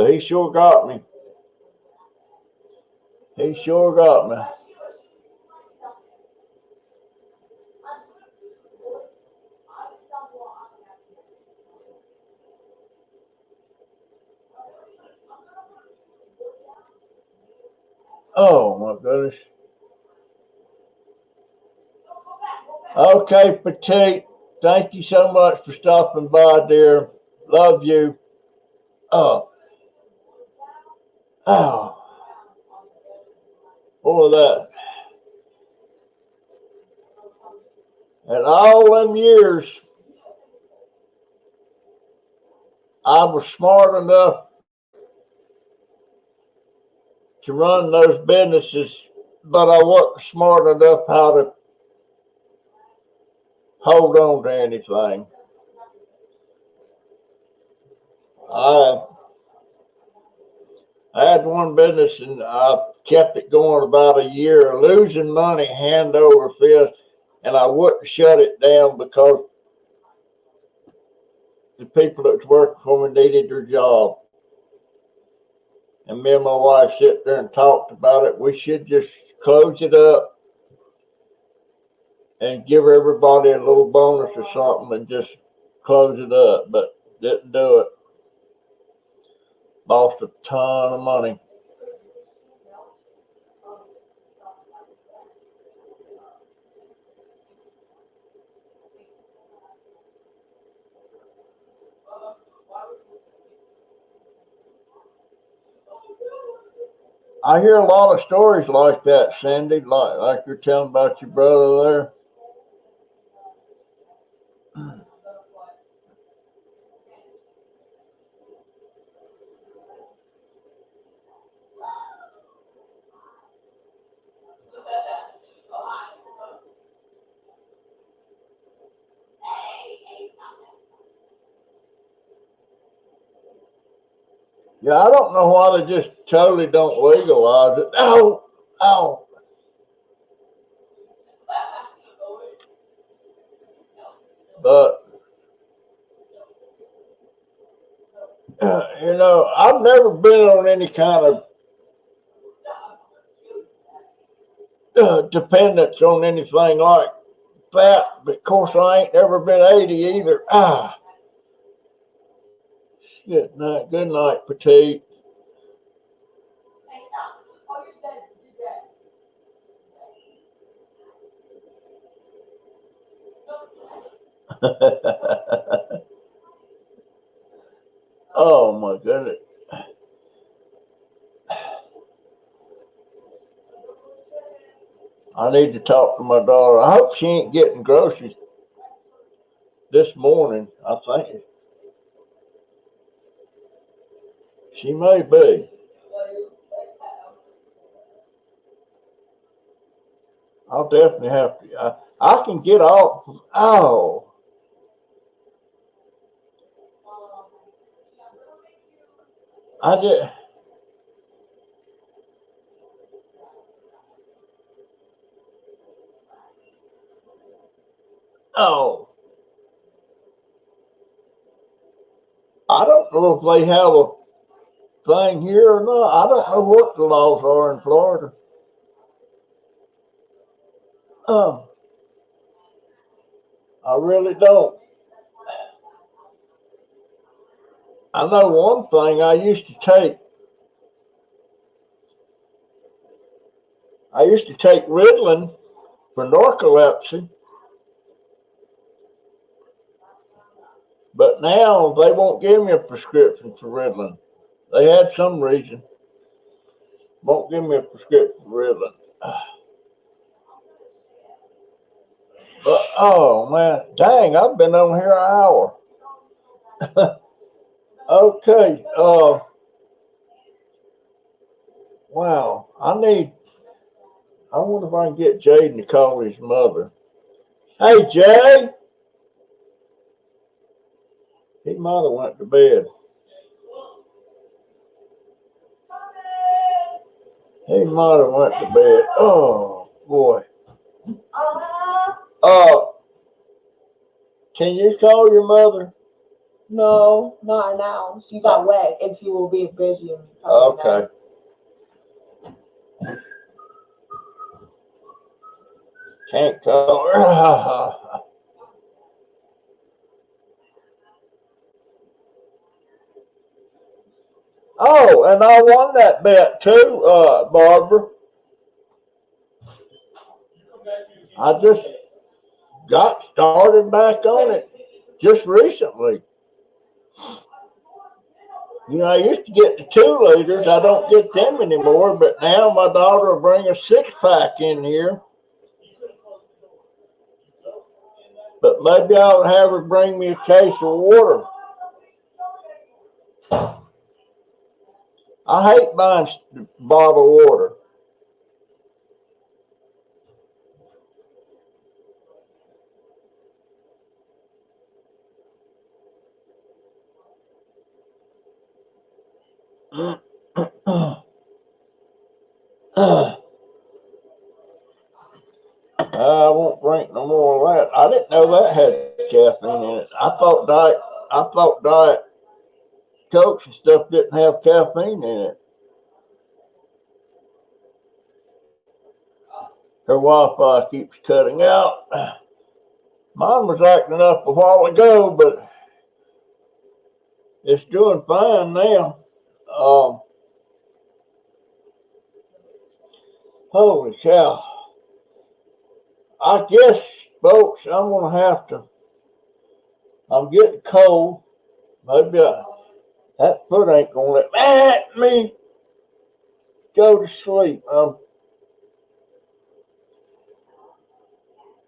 he sure got me. He sure got me. Oh my goodness. Okay, Petite. Thank you so much for stopping by, dear. Love you. Oh, oh, boy, that. And all them years, I was smart enough to run those businesses, but I wasn't smart enough how to hold on to anything. I I had one business and I kept it going about a year, losing money hand over fist, and I wouldn't shut it down because the people that was working for me needed their job. And me and my wife sit there and talked about it. We should just close it up and give everybody a little bonus or something and just close it up, but didn't do it. Lost a ton of money. I hear a lot of stories like that, Cindy, like you're telling about your brother there. Yeah, I don't know why they just totally don't legalize it. Oh, oh. But, I've never been on any kind of dependence on anything like that. But of course, I ain't never been 80 either. Good night, Petite. Oh my goodness. I need to talk to my daughter. I hope she ain't getting groceries this morning. I think she may be. I'll definitely have to. I can get off. Oh, I did. Oh, I don't know if they have a thing here or not. I don't know what the laws are in Florida. Oh, I really don't. I know one thing. I used to take Ritalin for narcolepsy, but now they won't give me a prescription for Ritalin. They had some reason. Won't give me a prescription for Ritalin. But oh man, dang! I've been on here an hour. Okay. Wow. I wonder if I can get Jaden to call his mother. Hey, Jay. He might have went to bed. He might have went to bed. Oh boy. Uh, can you call your mother? No, not now. She's at work and she will be busy. Okay. Can't call her. Oh, and I won that bet too, Barbara. I just got started back on it just recently. You know, I used to get the 2 liters. I don't get them anymore, but now my daughter will bring a 6-pack in here. But maybe I'll have her bring me a case of water. I hate buying bottled water. I won't drink no more of that. I didn't know that had caffeine in it. I thought diet Cokes and stuff didn't have caffeine in it. Her Wi-Fi keeps cutting out. Mine was acting up a while ago, but it's doing fine now. Holy cow. I guess, folks, I'm getting cold. Maybe that foot ain't gonna let me go to sleep.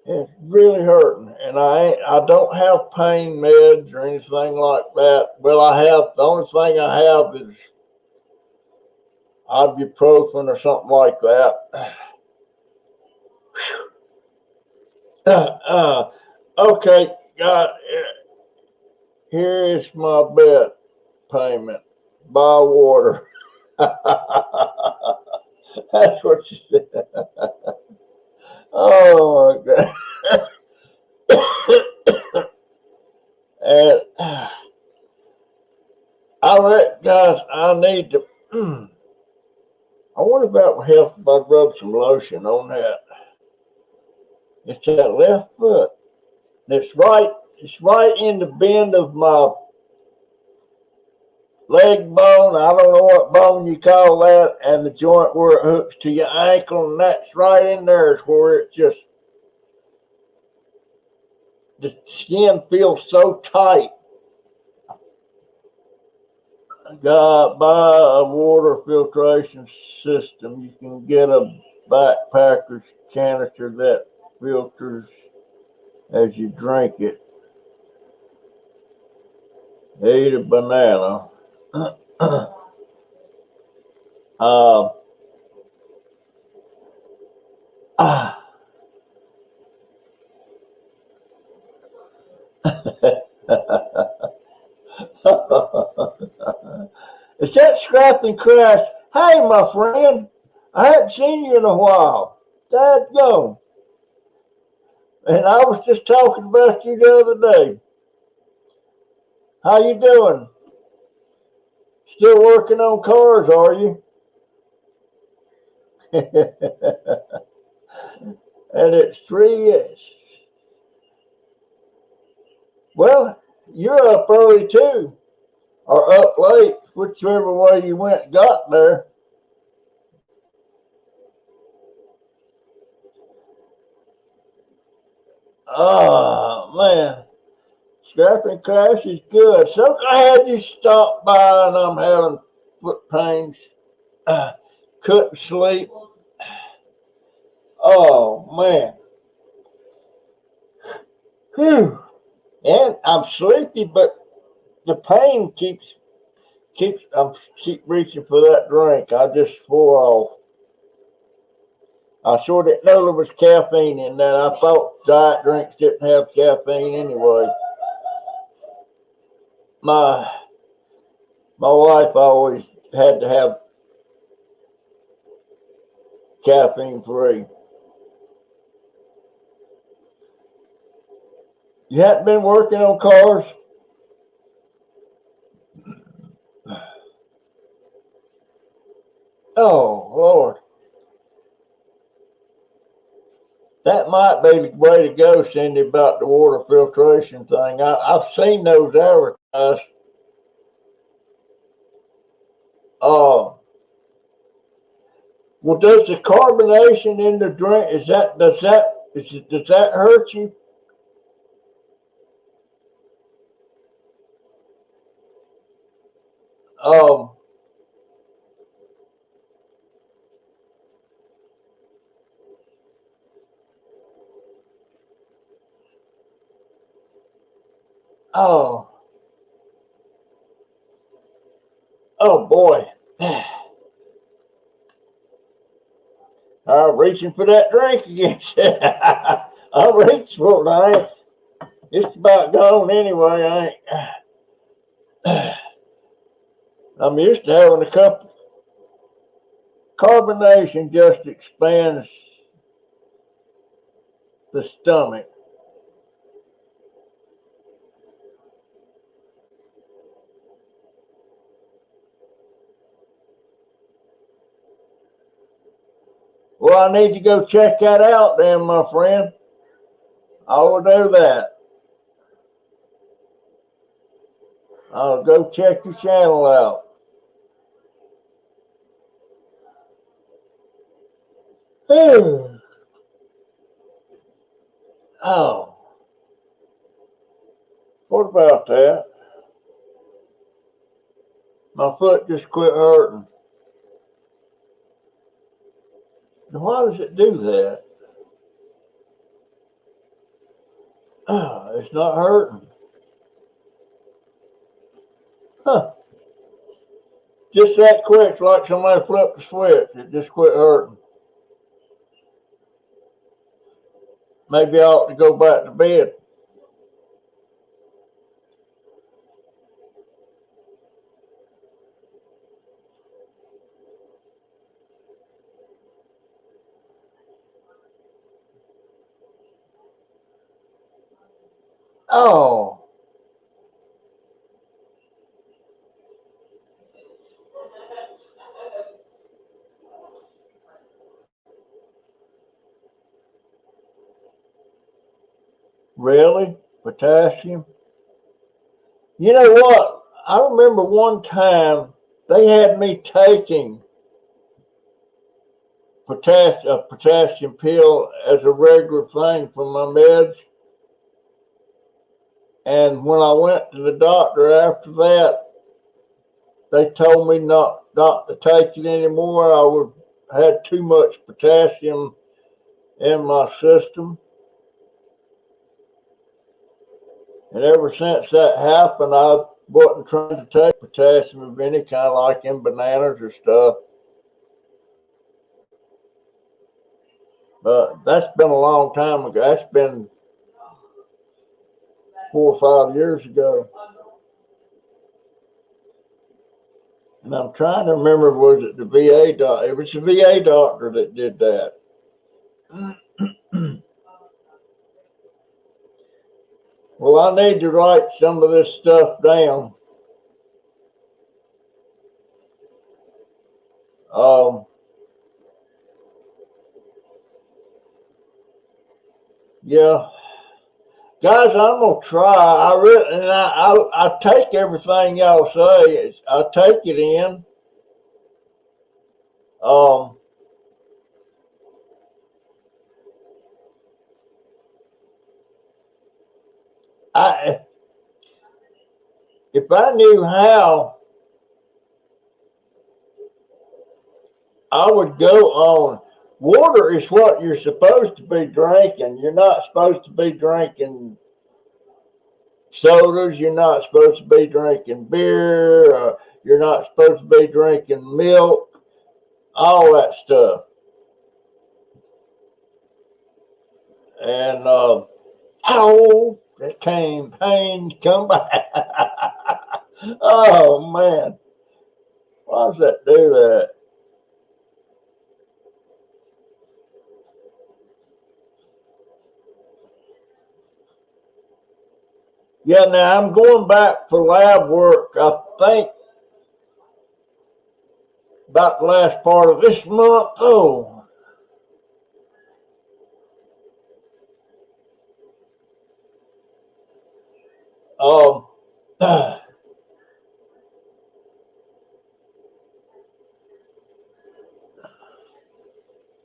It's really hurting, and I don't have pain meds or anything like that. Well, the only thing I have is ibuprofen or something like that. Okay, here is my bet payment. Buy water. That's what she said. Oh my God. And I recognize I need to. I wonder if that would help if I rub some lotion on that. It's that left foot. It's right in the bend of my leg bone. I don't know what bone you call that, and the joint where it hooks to your ankle, and that's right in there is where it just the skin feels so tight. Buy a water filtration system. You can get a backpacker's canister that filters as you drink it. Eat a banana. Is that Scrap and Crash? Hey, my friend, I hadn't seen you in a while. Dadgum. And I was just talking about you the other day. How you doing? Still working on cars, are you? And it's 3 years. Well, you're up early too, or up late, whichever way you went got there. Oh man, Scrapping Crash is good. So I had you stop by, and I'm having foot pains. Couldn't sleep. Oh man. Whew. And I'm sleepy, but the pain keep reaching for that drink. I just swore off. I sure didn't know there was caffeine in that. I thought diet drinks didn't have caffeine anyway. My wife always had to have caffeine free. You haven't been working on cars? Oh Lord. That might be the way to go, Cindy, about the water filtration thing. I've seen those advertised. Uh, well, does the carbonation in the drink does that hurt you? Oh, oh boy. I'm reaching for that drink again. I'm reaching for it. I ain't, it's about gone anyway. I'm used to having a cup. Carbonation just expands the stomach. Well, I need to go check that out then, my friend. I will do that. I'll go check your channel out. Oh, what about that? My foot just quit hurting. Why does it do that? Oh, it's not hurting. Huh. Just that quick, it's like somebody flipped the switch. It just quit hurting. Maybe I ought to go back to bed. Oh, really? Potassium? You know what? I remember one time they had me taking a potassium pill as a regular thing for my meds. And when I went to the doctor after that, they told me not to take it anymore. Had too much potassium in my system. And ever since that happened, I wasn't trying to take potassium of any kind, like in bananas or stuff. But that's been a long time ago. That's been 4 or 5 years ago. And I'm trying to remember, was it the VA doctor? It was the VA doctor that did that. Well, I need to write some of this stuff down. Yeah, guys, I'm gonna try. I take everything y'all say. I take it in. Um, I if I knew how, I would go on. Water is what you're supposed to be drinking. You're not supposed to be drinking sodas. You're not supposed to be drinking beer. You're not supposed to be drinking milk. All that stuff. And ow, that pain come back. Oh man, why does that do that? Yeah, now I'm going back for lab work. I think about the last part of this month. Oh, um,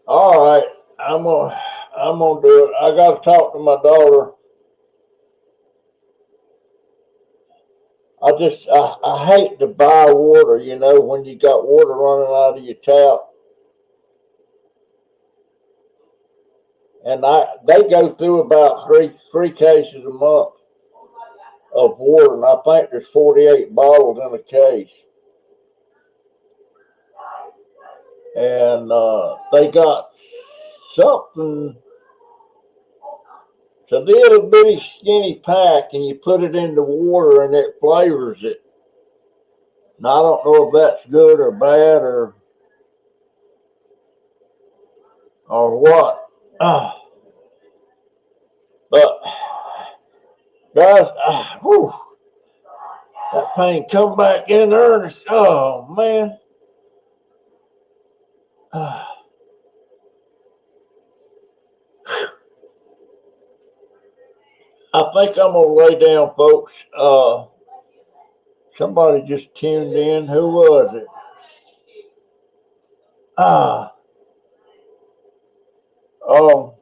all right. I'm gonna, I'm gonna do it. I got to talk to my daughter. I hate to buy water. When you got water running out of your tap, and they go through about three cases a month. of water, and I think there's 48 bottles in a case. And they got something. It's a little bitty skinny pack, and you put it in the water, and it flavors it. Now I don't know if that's good or bad or what. But guys, whew, that pain come back in earnest. Oh man. I think I'm gonna lay down, folks. Somebody just tuned in. Who was it? Um,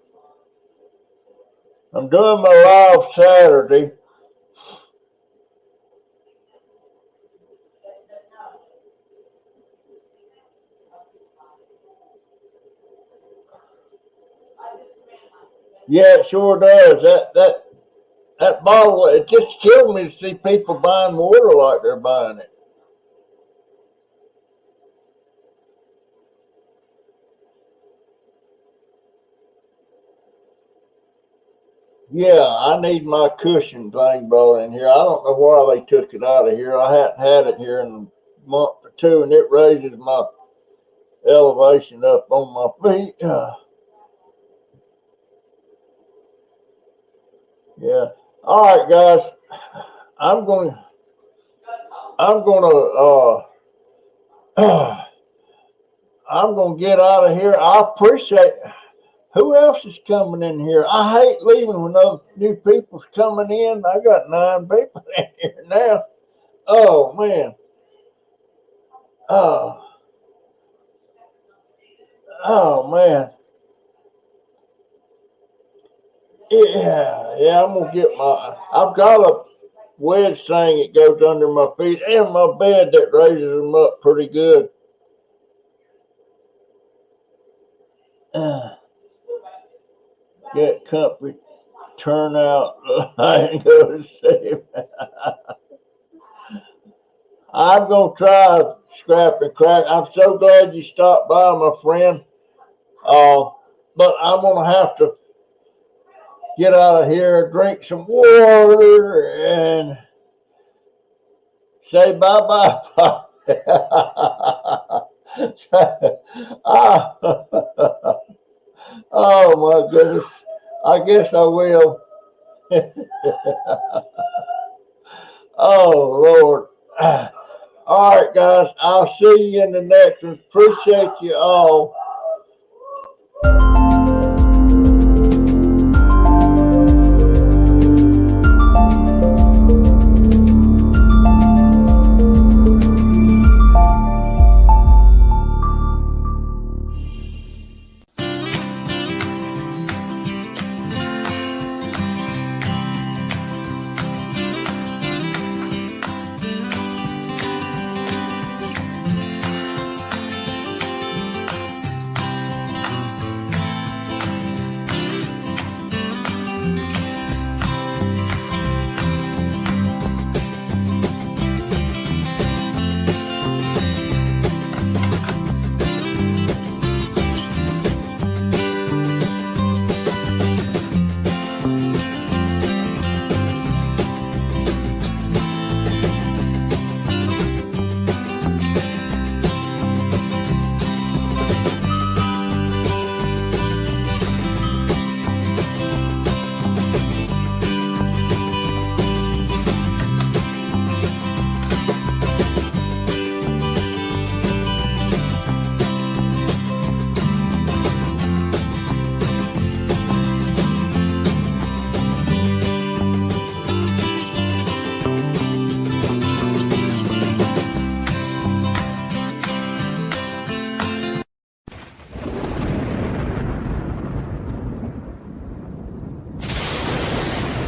I'm doing my live Saturday. Yeah, it sure does. That bottle, it just killed me to see people buying water like they're buying it. Yeah, I need my cushion thing brought in here. I don't know why they took it out of here. I hadn't had it here in a month or two, and it raises my elevation up on my feet. Yeah. All right, guys. I'm going. I'm going to. I'm going to get out of here. I appreciate. Who else is coming in here? I hate leaving when those new people's coming in. I got 9 people in here now. Oh man. Oh. Oh man. Yeah. I'm gonna get my. I've got a wedge thing that goes under my feet and my bed that raises them up pretty good. Get comfy. Turn out. I ain't gonna say it. I'm gonna try scrap and crack. I'm so glad you stopped by, my friend. But I'm gonna have to get out of here, drink some water, and say bye bye. Oh my goodness. I guess I will. Oh Lord. All right, guys. I'll see you in the next one. Appreciate you all.